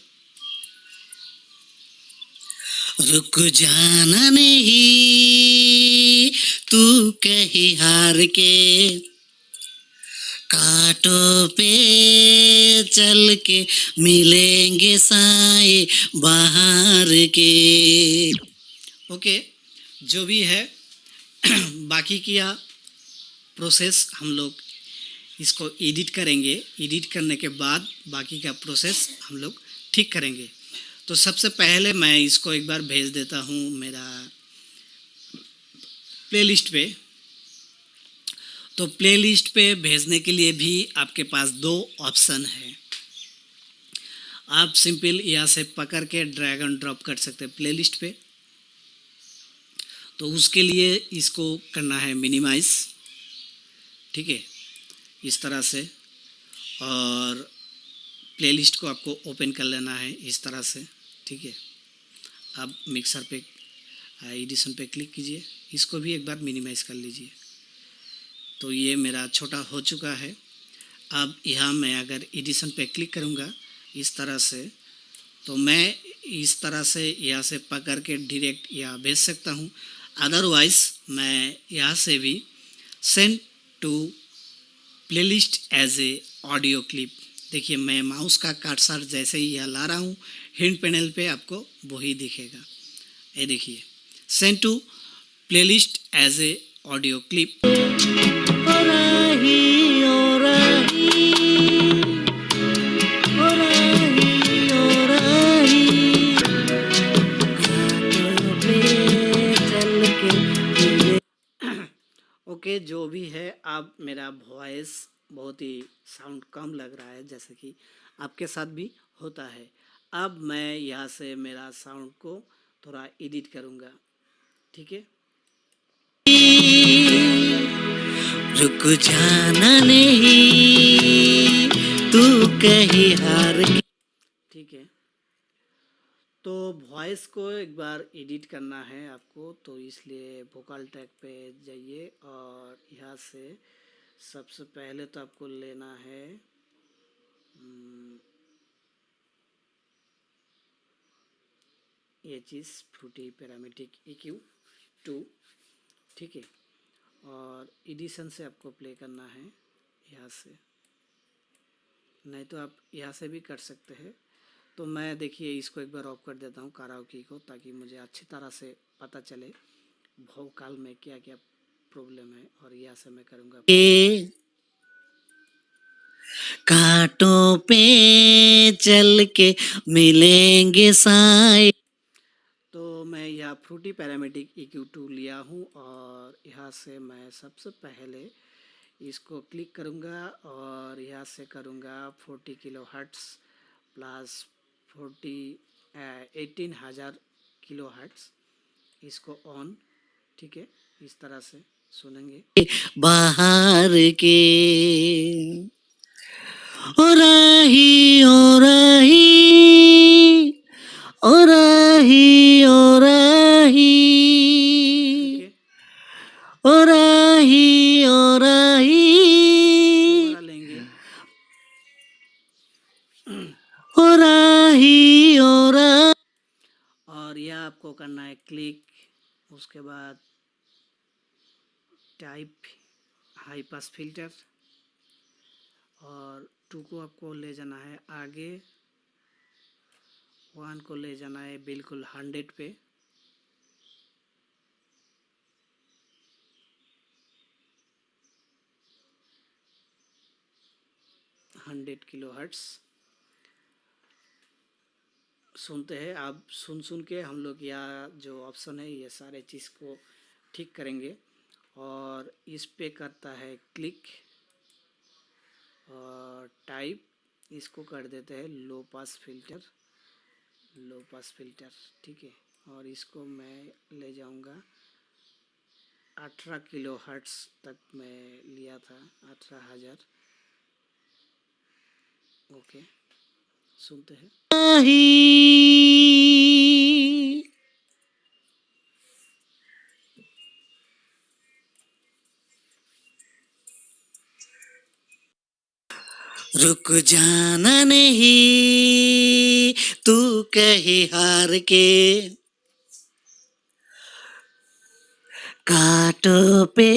रुक जाना नहीं तू कहीं हार के, कांटों पे चल के मिलेंगे साए बाहर के। ओके, जो भी है बाकी किया प्रोसेस हम लोग इसको एडिट करेंगे, एडिट करने के बाद बाकी का प्रोसेस हम लोग ठीक करेंगे। तो सबसे पहले मैं इसको एक बार भेज देता हूँ मेरा प्लेलिस्ट पे। तो प्लेलिस्ट पे भेजने के लिए भी आपके पास दो ऑप्शन है, आप सिंपल यहाँ से पकड़ के ड्रैग एंड ड्रॉप कर सकते हैं प्लेलिस्ट पे। तो उसके लिए इसको करना है मिनिमाइज़, ठीक है, इस तरह से, और प्लेलिस्ट को आपको ओपन कर लेना है इस तरह से, ठीक है। अब मिक्सर पे एडिशन पे क्लिक कीजिए, इसको भी एक बार मिनिमाइज़ कर लीजिए। तो ये मेरा छोटा हो चुका है। अब यहाँ मैं अगर एडिशन पे क्लिक करूँगा इस तरह से, तो मैं इस तरह से यहाँ से पकड़ के डायरेक्ट यहाँ भेज सकता हूँ। अदरवाइज़ मैं यहाँ से भी send to playlist as a audio clip, देखिए मैं माउस का कर्सर जैसे ही यहाँ ला रहा हूँ हिंट पैनल पे आपको वही दिखेगा, ये देखिए send to playlist as a audio clip. Okay, जो भी है, अब मेरा वॉइस बहुत ही साउंड कम लग रहा है जैसे कि आपके साथ भी होता है। अब मैं यहाँ से मेरा साउंड को थोड़ा एडिट करूँगा, ठीक है। रुक जाना नहीं तू कहीं हार के, ठीक है। तो वॉइस को एक बार एडिट करना है आपको, तो इसलिए वोकल ट्रैक पे जाइए और यहाँ से सबसे पहले तो आपको लेना है ये चीज़ फ्रूटी पैरामेट्रिक EQ2, ठीक है। और एडिशन से आपको प्ले करना है यहाँ से, नहीं तो आप यहाँ से भी कर सकते हैं। तो मैं देखिए इसको एक बार ऑफ कर देता हूँ कराओके को, ताकि मुझे अच्छी तरह से पता चले भोकाल में क्या क्या प्रॉब्लम है। और यहाँ से मैं करूँगा कांटों पे चल के मिलेंगे साए। तो मैं यहाँ फ्रूटी पैरामेट्रिक EQ2 लिया हूँ और यहाँ से मैं सबसे पहले इसको क्लिक करूँगा और यहाँ से करूँगा 40 kilo hertz plus 18,000 kilo hertz, इसको ऑन, ठीक है। इस तरह से सुनेंगे बाहर के ओ रही ओ रही ओ रही ओ रही ओ रही ओ रही लेंगे ओ रही ओ रही। और यह आपको करना है क्लिक, उसके बाद टाइप हाई पास फिल्टर और 2 को आपको ले जाना है आगे, 1 को ले जाना है बिल्कुल 100 पे, किलो हर्ट्स सुनते हैं आप। सुन के हम लोग यहाँ जो ऑप्शन है ये सारे चीज़ को ठीक करेंगे। और इस पे करता है क्लिक और टाइप, इसको कर देते हैं लो पास फिल्टर, ठीक है। और इसको मैं ले जाऊंगा 18 किलो हर्ट्स तक मैं लिया था, 18,000, ओके। सुनते हैं रुक जाना नहीं तू कहीं हार के, कांटों पे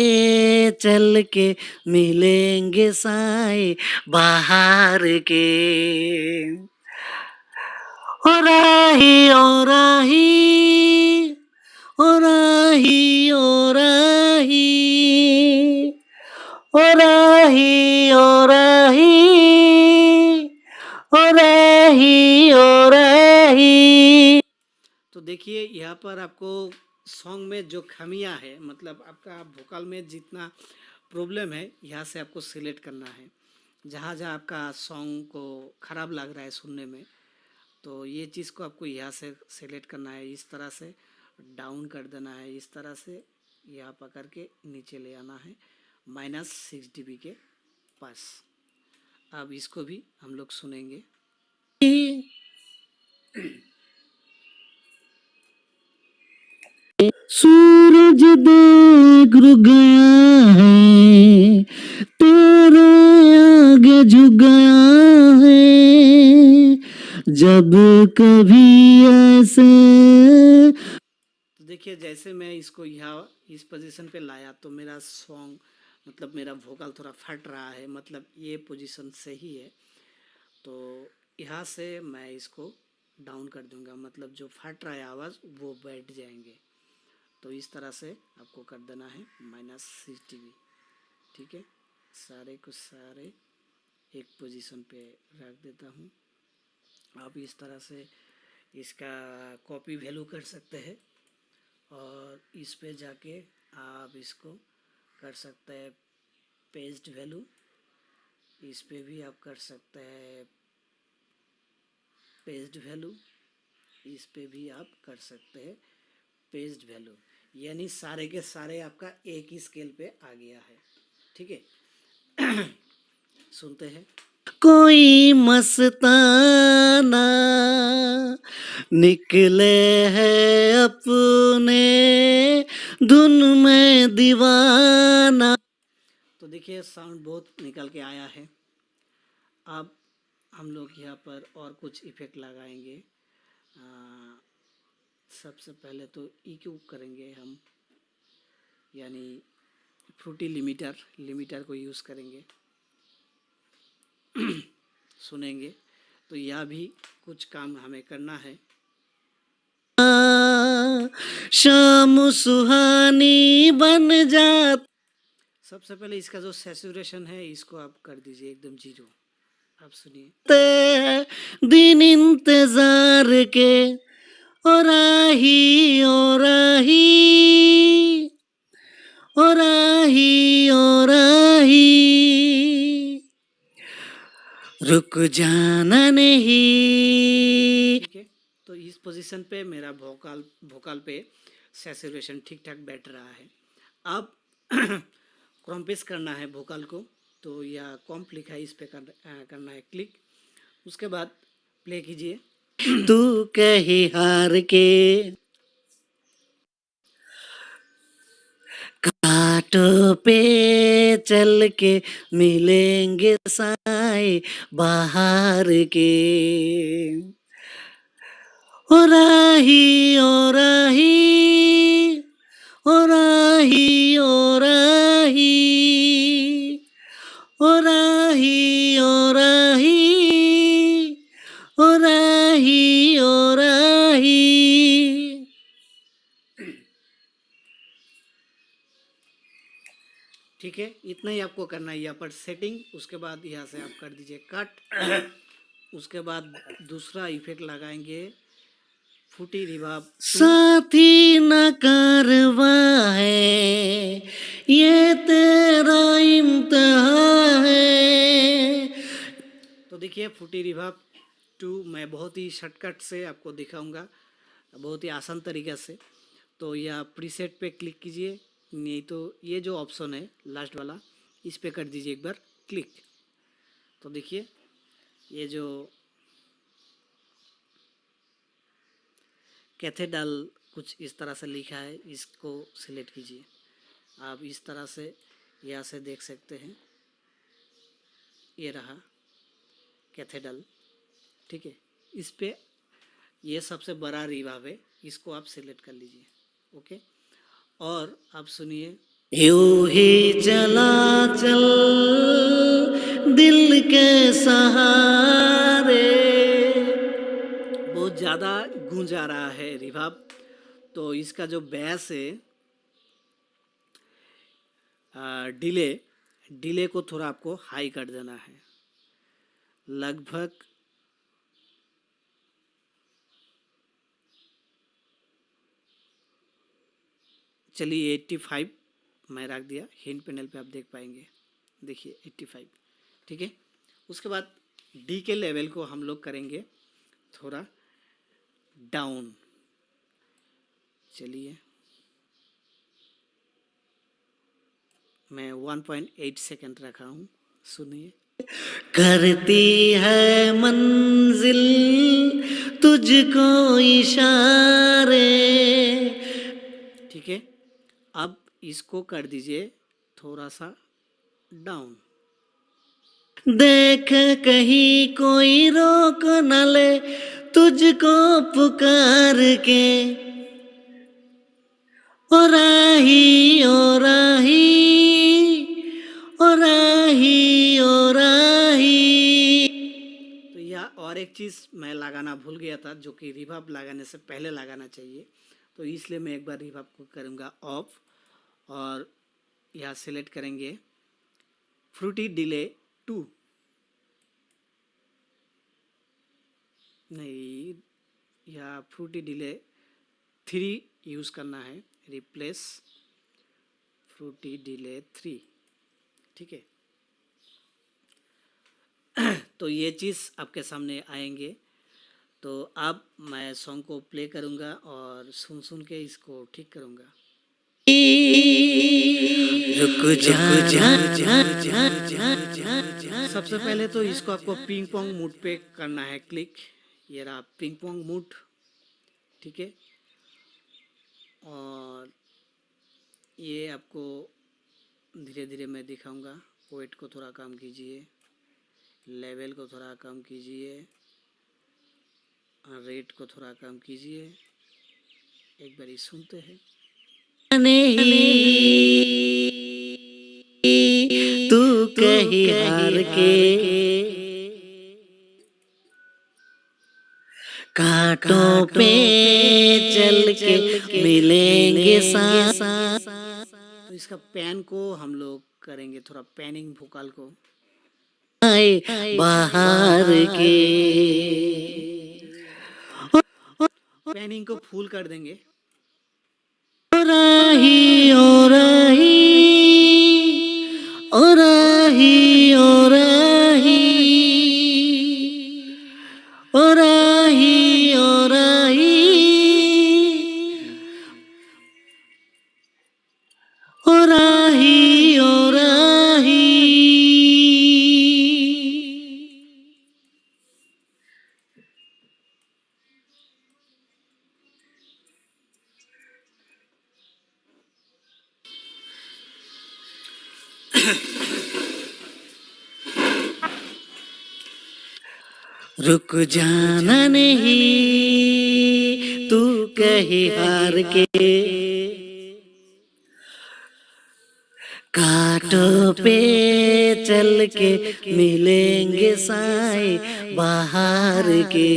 चल के मिलेंगे साए बाहर के ओ राही ओ राही ओ राही ओ राही ओ राही ओ राही ओ राही ओ राही। तो देखिए यहाँ पर आपको सॉन्ग में जो खामियां है, मतलब आपका वोकल में जितना प्रॉब्लम है, यहाँ से आपको सिलेक्ट करना है। जहाँ जहाँ आपका सॉन्ग को ख़राब लग रहा है सुनने में, तो ये चीज़ को आपको यहाँ से सिलेक्ट करना है। इस तरह से डाउन कर देना है, इस तरह से यहाँ पकड़ के नीचे ले आना है -6 dB के पास। अब इसको भी हम लोग सुनेंगे। सूरज देख रुक गया है, तेरे आगे झुक गया है, जब कभी ऐसे। तो देखिए जैसे मैं इसको यहाँ इस पोजीशन पे लाया तो मेरा सॉन्ग, मतलब मेरा वोकल थोड़ा फट रहा है, मतलब ये पोजीशन सही है। तो यहाँ से मैं इसको डाउन कर दूंगा, मतलब जो फट रहा है आवाज़ वो बैठ जाएंगे। तो इस तरह से आपको कर देना है -6 dB, ठीक है। सारे को सारे एक पोजीशन पे रख देता हूँ। आप इस तरह से इसका कॉपी वैल्यू कर सकते हैं और इस पे जाके आप इसको कर सकते हैं पेस्ट वैल्यू, इस पे भी आप कर सकते हैं पेस्ट वैल्यू, इस पे भी आप कर सकते हैं पेस्ट वैल्यू, यानी सारे के सारे आपका एक ही स्केल पे आ गया है, ठीक है। सुनते हैं कोई मस्ताना निकले है अपने धुन में दीवाना। तो देखिए साउंड बहुत निकल के आया है। अब हम लोग यहाँ पर और कुछ इफेक्ट लगाएंगे। सबसे पहले तो EQ करेंगे हम, यानी फ्रूटी लिमिटर को यूज़ करेंगे। सुनेंगे तो यह भी कुछ काम हमें करना है। शाम सुहानी बन जात। सबसे पहले इसका जो सैचुरेशन है इसको आप कर दीजिए एकदम 0। आप सुनिए। दिन इंतजार के और आही और आही और आही और आही, रुक जाना नहीं। ठीक है, तो इस पोजीशन पे मेरा वोकल पे सैचुरेशन ठीक ठाक बैठ रहा है। अब क्रॉम्पिस करना है वोकल को, तो यह कॉम्प लिखा है, इस पे करना है क्लिक। उसके बाद प्ले कीजिए। तू कहीं हार के कांटों पे चल के मिलेंगे साए बाहर के, ओ राही ओ राही ओ राही ओ राही ओ राही ओ राही ओ राही ओ राही। ठीक है, इतना ही आपको करना है यहाँ पर सेटिंग। उसके बाद यहाँ से आप कर दीजिए कट। उसके बाद दूसरा इफेक्ट लगाएंगे फूटी रिवर्ब। साथी न कारवा है ये तेरा इम्तिहान है। तो देखिए फूटी रिवर्ब 2 मैं बहुत ही शॉर्टकट से आपको दिखाऊंगा, बहुत ही आसान तरीके से। तो यह प्रीसेट पे क्लिक कीजिए, नहीं तो ये जो ऑप्शन है लास्ट वाला इस पे कर दीजिए एक बार क्लिक। तो देखिए ये जो कैथेड्रल कुछ इस तरह से लिखा है, इसको सिलेक्ट कीजिए। आप इस तरह से यहाँ से देख सकते हैं, ये रहा कैथेड्रल। ठीक है, इस पे ये सबसे बड़ा रिवर्ब है, इसको आप सिलेक्ट कर लीजिए। ओके, और आप सुनिए। यूं ही चला चल दिल के सहारे। बहुत ज़्यादा गूंज आ रहा है रिवर्ब, तो इसका जो बेस है डिले को थोड़ा आपको हाई कर देना है, लगभग चलिए 85 मैं रख दिया। हिंट पैनल पे आप देख पाएंगे, देखिए 85। ठीक है, उसके बाद डी के लेवल को हम लोग करेंगे थोड़ा डाउन। चलिए मैं 1.8 सेकंड रखा हूँ, सुनिए। करती है मंजिल तुझको इशारे। ठीक है, अब इसको कर दीजिए थोड़ा सा डाउन। देख कहीं कोई रोक न ले तुझको पुकार के, ओ राही ओ राही ओ राही ओ राही। तो यह और एक चीज़ मैं लगाना भूल गया था, जो कि रिवर्ब लगाने से पहले लगाना चाहिए, तो इसलिए मैं एक बार रिवर्ब को करूँगा ऑफ, और यहाँ सेलेक्ट करेंगे फ्रूटी डिले 2, नहीं या फ्रूटी डिले 3 यूज़ करना है, रिप्लेस फ्रूटी डिले 3। ठीक है, तो ये चीज़ आपके सामने आएंगे। तो अब मैं सॉन्ग को प्ले करूँगा और सुन सुन के इसको ठीक करूँगा। सबसे पहले तो इसको आपको पिंग पोंग मूड पे करना है क्लिक, ये रहा पिंग पोंग मूड। ठीक है, और ये आपको धीरे धीरे मैं दिखाऊंगा। वेट को थोड़ा कम कीजिए, लेवल को थोड़ा कम कीजिए, रेट को थोड़ा कम कीजिए, एक बारी सुनते हैं। तू कहीं हार के कांटों पे चल के मिलेंगे सांस। तो इसका पैन को हम लोग करेंगे थोड़ा पैनिंग वोकल को बाहर के पैनिंग को फुल कर देंगे। ओ राही ओ राही ओ राही ओ राही ओ राही ओ राही ओ राही ओ राही। रुक जाना नहीं तू कहीं हार के कांटों पे चल के मिलेंगे साए बाहर के।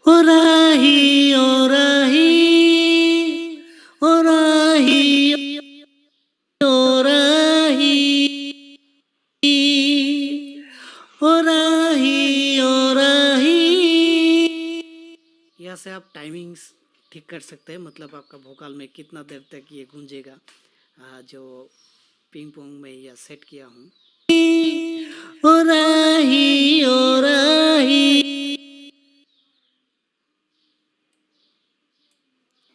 ओ राही ओ राही ओ राही ओ राही ओ राही ओ राही। यहाँ से आप टाइमिंग्स ठीक कर सकते हैं, मतलब आपका वोकल में कितना देर तक ये गूंजेगा, जो पिंग पोंग में या सेट किया हूँ। ओ राही ओ राही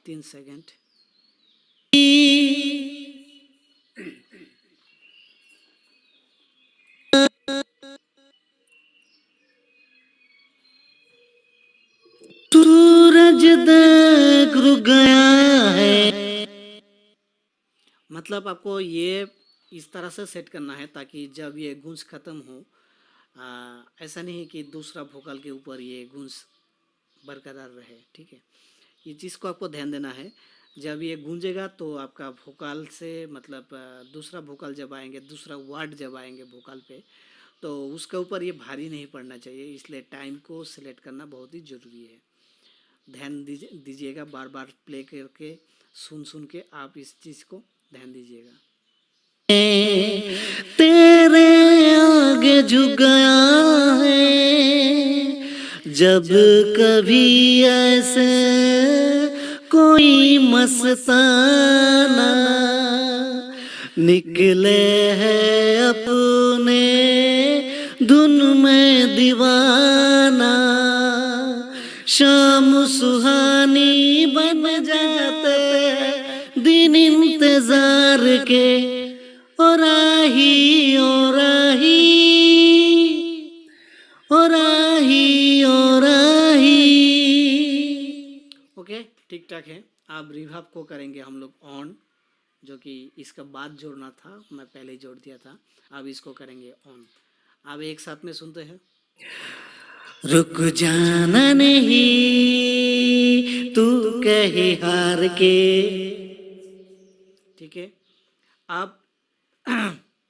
3 सेकंड। सूरज देख रुक गया है। मतलब आपको ये इस तरह से सेट करना है ताकि जब ये गूंज खत्म हो, ऐसा नहीं कि दूसरा वोकल के ऊपर ये गूंज बरकरार रहे। ठीक है, ये चीज़ को आपको ध्यान देना है। जब ये गूंजेगा तो आपका वोकल से मतलब दूसरा वोकल जब आएंगे, दूसरा वर्ड जब आएंगे वोकल पे, तो उसके ऊपर ये भारी नहीं पड़ना चाहिए। इसलिए टाइम को सिलेक्ट करना बहुत ही ज़रूरी है। ध्यान दीजिएगा, बार बार प्ले करके सुन के आप इस चीज़ को ध्यान दीजिएगा। तेरे आगे झुक गया है जब कभी ऐसे कोई मस्ताना निकले है अपने धुन में दीवाना। शाम सुहानी बन जाते दिन इंतजार के। ओ राही ओ राही ओ राही ओ राही। ओके, ठीक ठाक है। अब रिवर्ब को करेंगे हम लोग ऑन, जो कि इसका बाद जोड़ना था, मैं पहले ही जोड़ दिया था। अब इसको करेंगे ऑन। अब एक साथ में सुनते हैं। रुक जाना नहीं तू कहे हार के। ठीक है, अब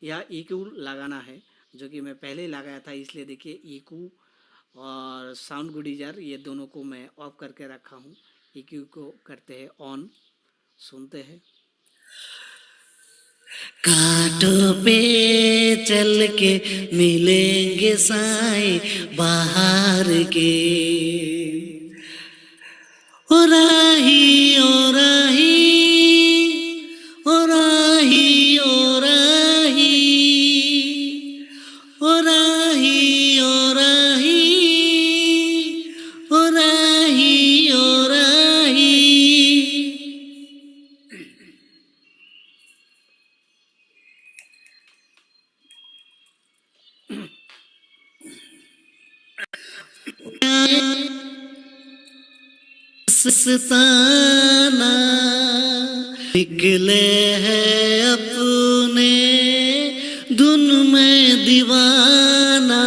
यह EQ लगाना है, जो कि मैं पहले ही लगाया था। इसलिए देखिए EQ और साउंड गुडीजर ये दोनों को मैं ऑफ करके रखा हूँ। EQ को करते हैं ऑन, सुनते हैं। कांटों पे चल के मिलेंगे साए बाहर के। ओ राही ओ राही ओ राही ओ राही ओ राही ओ राही ओ राही ओ राही। सताना निकले है अपने धुन में दीवाना।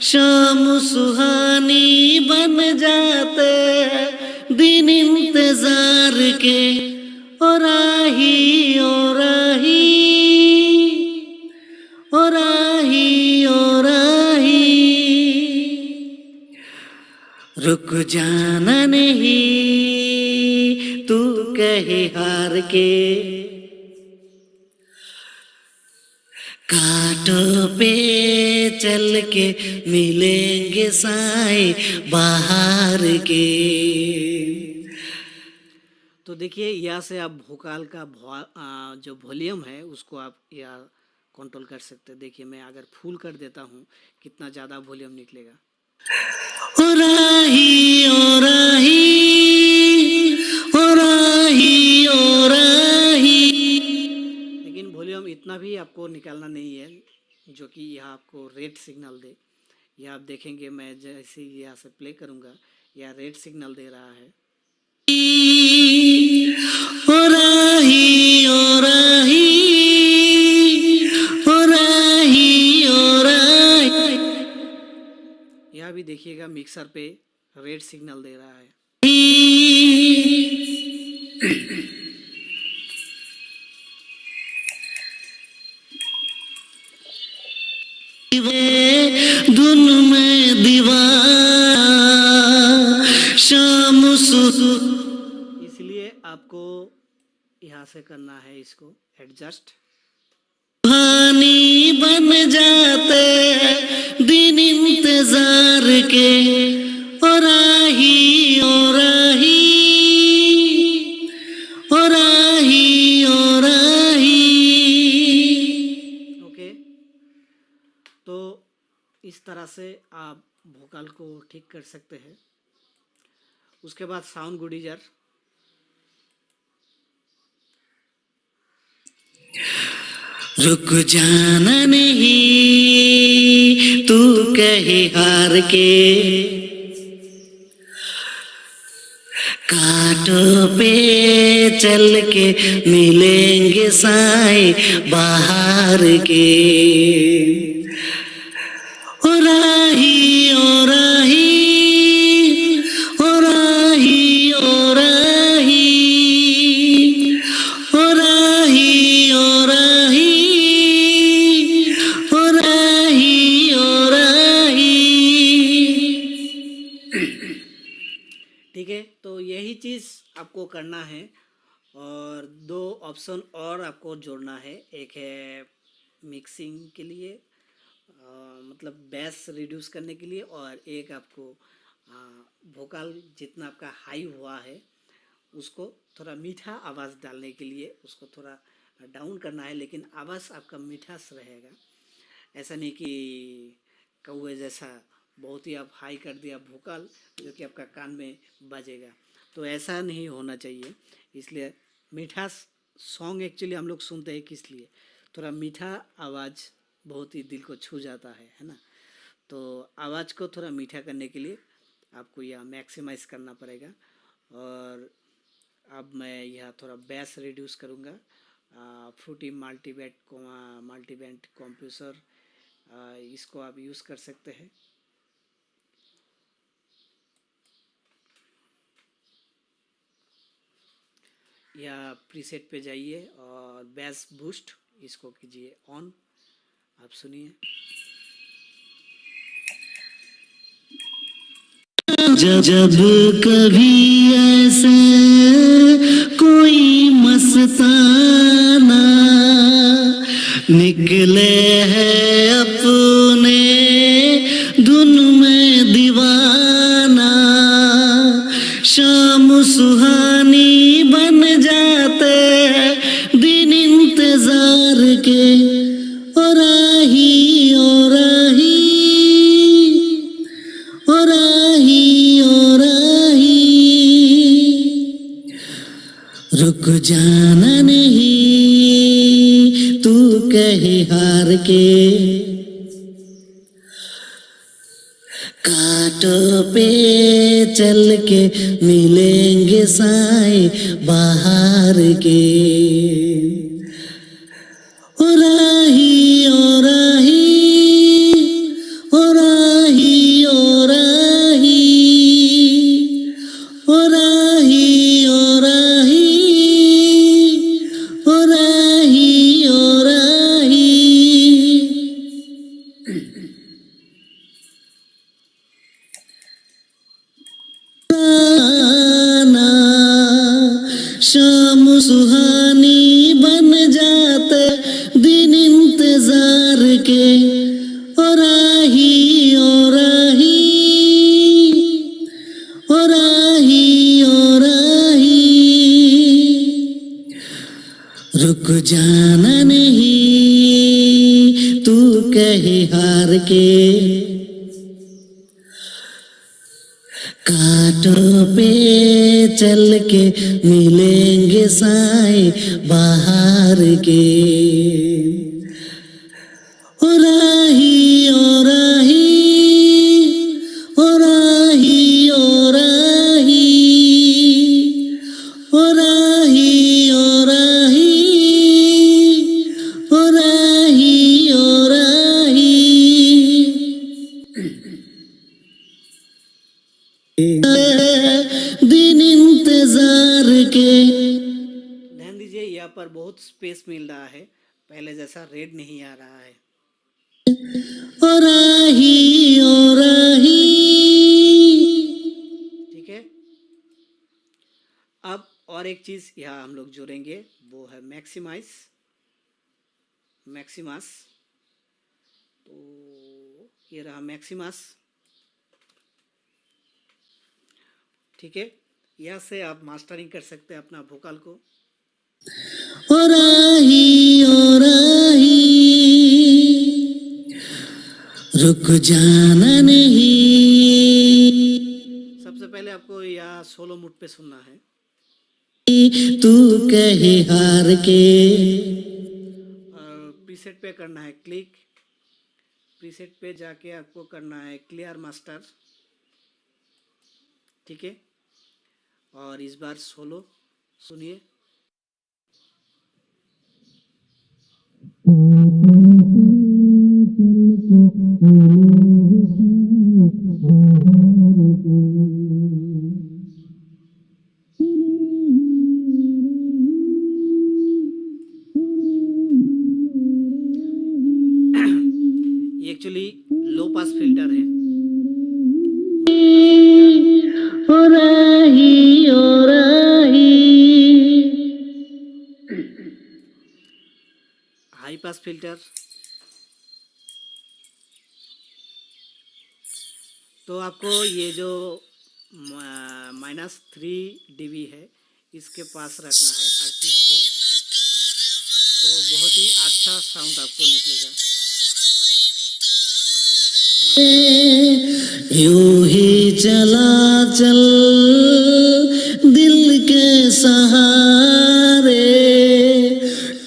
शाम सुहानी बन जाते इंतजार के, ओ राही ओ राही, ओ राही ओ राही, रुक जाना नहीं तू कहे हार के, कांटों पे चल के मिलेंगे साए बाहर के। तो देखिए यहाँ से आप वोकल का जो वॉल्यूम है उसको आप यहाँ कंट्रोल कर सकते हैं। देखिए मैं अगर फुल कर देता हूँ कितना ज़्यादा वॉल्यूम निकलेगा। ओ राही ओ राही, ओ राही ओ राही। लेकिन वॉल्यूम इतना भी आपको निकालना नहीं है जो कि यहाँ आपको रेड सिग्नल दे। यह आप देखेंगे मैं जैसे यहाँ से प्ले करूँगा यह रेड सिग्नल दे रहा है। ओ राही ओ राही, ओ राही ओ राही। यह भी देखिएगा मिक्सर पे रेड सिग्नल दे रहा है। धुन में दीवाना शाम इसलिए आपको यहाँ से करना है इसको एडजस्ट। कहानी बन जाते हैं दिन इंतजार के, ओ राही ओ राही, ओ राही ओ राही। ओके, तो इस तरह से आप वोकल को ठीक कर सकते हैं। उसके बाद साउंड गुडीजर। रुक जाना नहीं तू कहे हार के, कांटों पे चल के मिलेंगे साए बाहर के, ओ राही ओ राही, ओ राही ओ राही, ओ राही ओ राही, ओ राही ओ राही। ठीक है, तो यही चीज़ आपको करना है और दो ऑप्शन और आपको जोड़ना है। एक है मिक्सिंग के लिए मतलब बेस रिड्यूस करने के लिए, और एक आपको वोकल जितना आपका हाई हुआ है उसको थोड़ा मीठा आवाज़ डालने के लिए उसको थोड़ा डाउन करना है, लेकिन आवाज़ आपका मीठास रहेगा। ऐसा नहीं कि कौवे जैसा बहुत ही आप हाई कर दिया वोकल जो कि आपका कान में बजेगा, तो ऐसा नहीं होना चाहिए। इसलिए मीठा सॉन्ग एक्चुअली हम लोग सुनते हैं किस लिए, थोड़ा मीठा आवाज़ बहुत ही दिल को छू जाता है ना। तो आवाज़ को थोड़ा मीठा करने के लिए आपको यह मैक्सिमाइज़ करना पड़ेगा। और अब मैं यह थोड़ा बेस रिड्यूस करूँगा। फ्रूटी मल्टीबैंड कंप्रेसर इसको आप यूज़ कर सकते हैं। या प्रीसेट पे जाइए और बेस बूस्ट इसको कीजिए ऑन। आप सुनिए। जब कभी ऐसे कोई मस्ताना निकले है अपने धुन में दीवाना, शाम सुहानी बन जाते हैं दिन इंतजार के, ओ राही ओ राही, ओ राही ओ राही। रुक जाना नहीं तू कहे हार के, कांटों पे चल के मिलेंगे साए बाहर के, ओ राही ओ राही, ओ राही ओ राही, ओ राही ओ सुहानी बन जाते दिन इंतजार के। ओ राही ओ राही ओ राही ओ राही, रुक जाना नहीं तू कहे हार के। कांटों पे चल के मिलेंगे साए बाहर के। ओ राही ओ राही ओ राही ओ राही ओ राही ओ राही ओ राही ओ राही, दिन इंतजार के। ध्यान दीजिए, यहाँ पर बहुत स्पेस मिल रहा है, पहले जैसा रेड नहीं आ रहा है। ओ राही ओ राही, ठीक है। अब और एक चीज यहाँ हम लोग जोड़ेंगे, वो है मैक्सिमाइज मैक्सिमास। तो ये रहा मैक्सिमास, ठीक है। यहाँ से आप मास्टरिंग कर सकते हैं अपना वोकल को। ओ राही ओ राही, रुक जाना नहीं सबसे पहले आपको यहाँ सोलो मूड पे सुनना है। तू कहे हार के। और प्रीसेट पे करना है क्लिक, प्रीसेट पे जाके आपको करना है क्लियर मास्टर, ठीक है। और इस बार सोलो सुनिए। ये एक्चुअली लो पास फिल्टर है। ओ राही ओ राही, हाई पास फिल्टर। तो आपको ये जो -3 dB है, इसके पास रखना है हर चीज़ को, तो बहुत ही अच्छा साउंड आपको निकलेगा। यूं ही चला चल दिल के सहारे,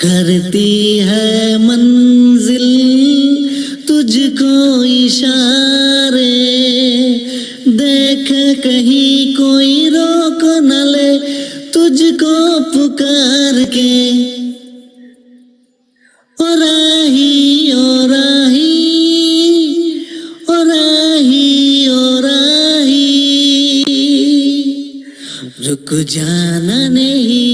करती है मंजिल तुझको इशारे। देख कहीं कोई रोक न ले तुझको पुकार के। ओ राही ओ राही ओ राही ओ राही, रुक जाना नहीं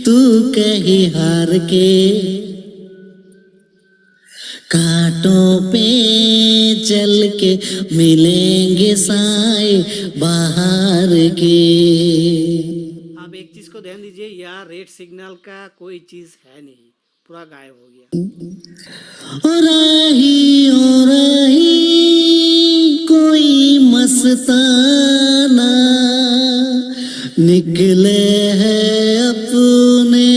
तू कहे हार के। कांटों पे चल के मिलेंगे साए बाहर के। आप एक चीज़ को ध्यान दीजिए, यहाँ रेड सिग्नल का कोई चीज़ है नहीं, पूरा गायब हो गया। ओ राही कोई मस्ताना निकले है अपने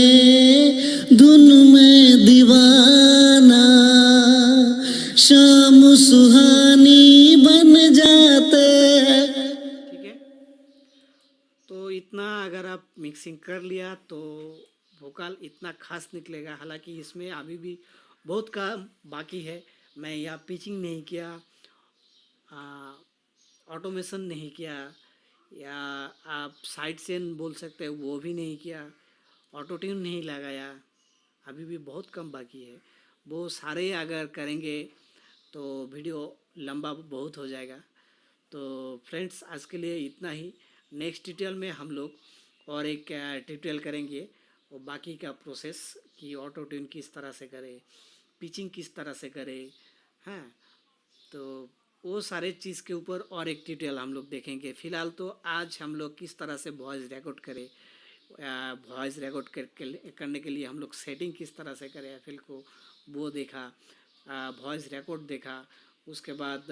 धुन में दीवाना। शाम सुहानी बन जाते हैं। ठीक है। तो इतना अगर आप मिक्सिंग कर लिया तो वोकल इतना खास निकलेगा। हालांकि इसमें अभी भी बहुत काम बाकी है। मैं यहाँ पिचिंग नहीं किया, ऑटोमेशन नहीं किया, या आप साइड चेन बोल सकते हैं वो भी नहीं किया, ऑटो ट्यून नहीं लगाया, अभी भी बहुत कम बाकी है। वो सारे अगर करेंगे तो वीडियो लंबा बहुत हो जाएगा। तो फ्रेंड्स, आज के लिए इतना ही। नेक्स्ट ट्यूटोरियल में हम लोग और एक ट्यूटोरियल करेंगे, और बाकी का प्रोसेस कि ऑटो ट्यून किस तरह से करें, पिचिंग किस तरह से करें, हाँ। तो वो सारे चीज़ के ऊपर और एक ट्यूटोरियल हम लोग देखेंगे। फ़िलहाल तो आज हम लोग किस तरह से वॉइस रिकॉर्ड करें, वॉइस रिकॉर्ड करने के लिए हम लोग सेटिंग किस तरह से करें एफएल को, वो देखा, वॉइस रिकॉर्ड देखा, उसके बाद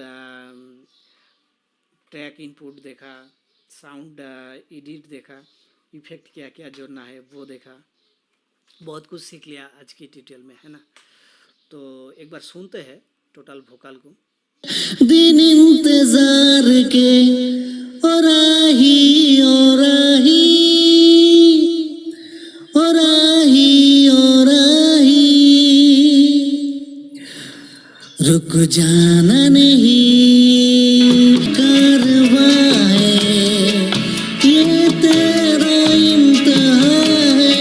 ट्रैक इनपुट देखा, साउंड एडिट देखा, इफेक्ट क्या क्या जोड़ना है वो देखा, बहुत कुछ सीख लिया आज की ट्यूटोरियल में, है ना। तो एक बार सुनते हैं टोटल वोकल को। दिन इंतजार के और आही और आही और आही और आही, रुक जाना नहीं कारवां है, ये तेरा इम्तिहान है,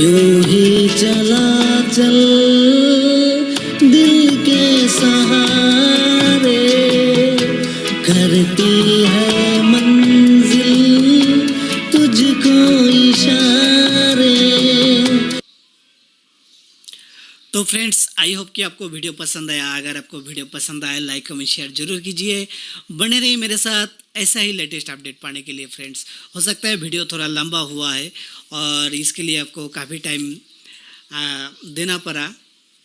यूं ही चला चल दिल के सहारे, करती है मंजिल तुझको इशारे। तो फ्रेंड्स, आई होप कि आपको वीडियो पसंद आया। अगर आपको वीडियो पसंद आया लाइक कमेंट शेयर जरूर कीजिए। बने रहिए मेरे साथ ऐसा ही लेटेस्ट अपडेट पाने के लिए फ्रेंड्स। हो सकता है वीडियो थोड़ा लंबा हुआ है और इसके लिए आपको काफ़ी टाइम देना पड़ा।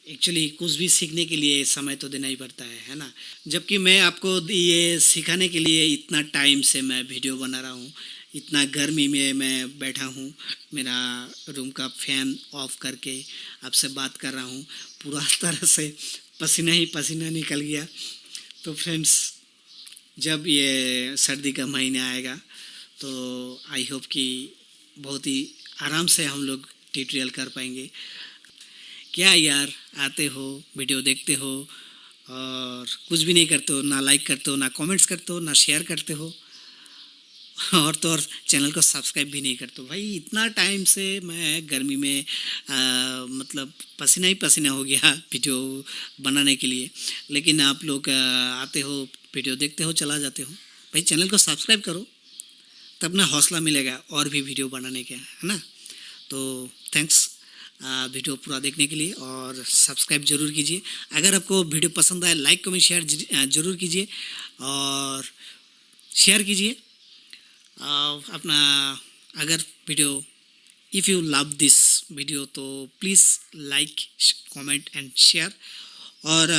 एक्चुअली कुछ भी सीखने के लिए समय तो देना ही पड़ता है ना। जबकि मैं आपको ये सिखाने के लिए इतना टाइम से मैं वीडियो बना रहा हूँ, इतना गर्मी में मैं बैठा हूँ, मेरा रूम का फैन ऑफ करके आपसे बात कर रहा हूँ, पूरा तरह से पसीना ही पसीना निकल गया। तो फ्रेंड्स, जब ये सर्दी का महीना आएगा तो आई होप कि बहुत ही आराम से हम लोग ट्यूटोरियल कर पाएंगे। क्या यार, आते हो वीडियो देखते हो और कुछ भी नहीं करते हो, ना लाइक करते हो, ना कमेंट्स करते हो, ना शेयर करते हो, और तो और चैनल को सब्सक्राइब भी नहीं करते हो। भाई इतना टाइम से मैं गर्मी में मतलब पसीना ही पसीना हो गया वीडियो बनाने के लिए, लेकिन आप लोग आते हो, वीडियो देखते हो, चला जाते हो। भाई चैनल को सब्सक्राइब करो, तब ना हौसला मिलेगा और भी वीडियो बनाने का, है ना। तो थैंक्स वीडियो पूरा देखने के लिए और सब्सक्राइब जरूर कीजिए। अगर आपको वीडियो पसंद आए लाइक कमेंट शेयर जरूर कीजिए और शेयर कीजिए अपना। अगर video if you love this video तो please like comment and share. और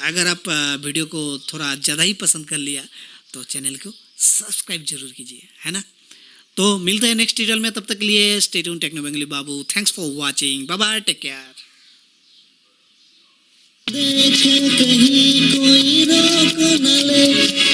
अगर आप वीडियो को थोड़ा ज़्यादा ही पसंद कर लिया तो चैनल को सब्सक्राइब जरूर कीजिए, है ना। तो मिलते हैं नेक्स्ट ट्यूटोरियल में, तब तक के लिए stay tuned Techno Bengali Babu. Thanks for watching, bye bye, take care. देखे कहीं कोई रोक न ले।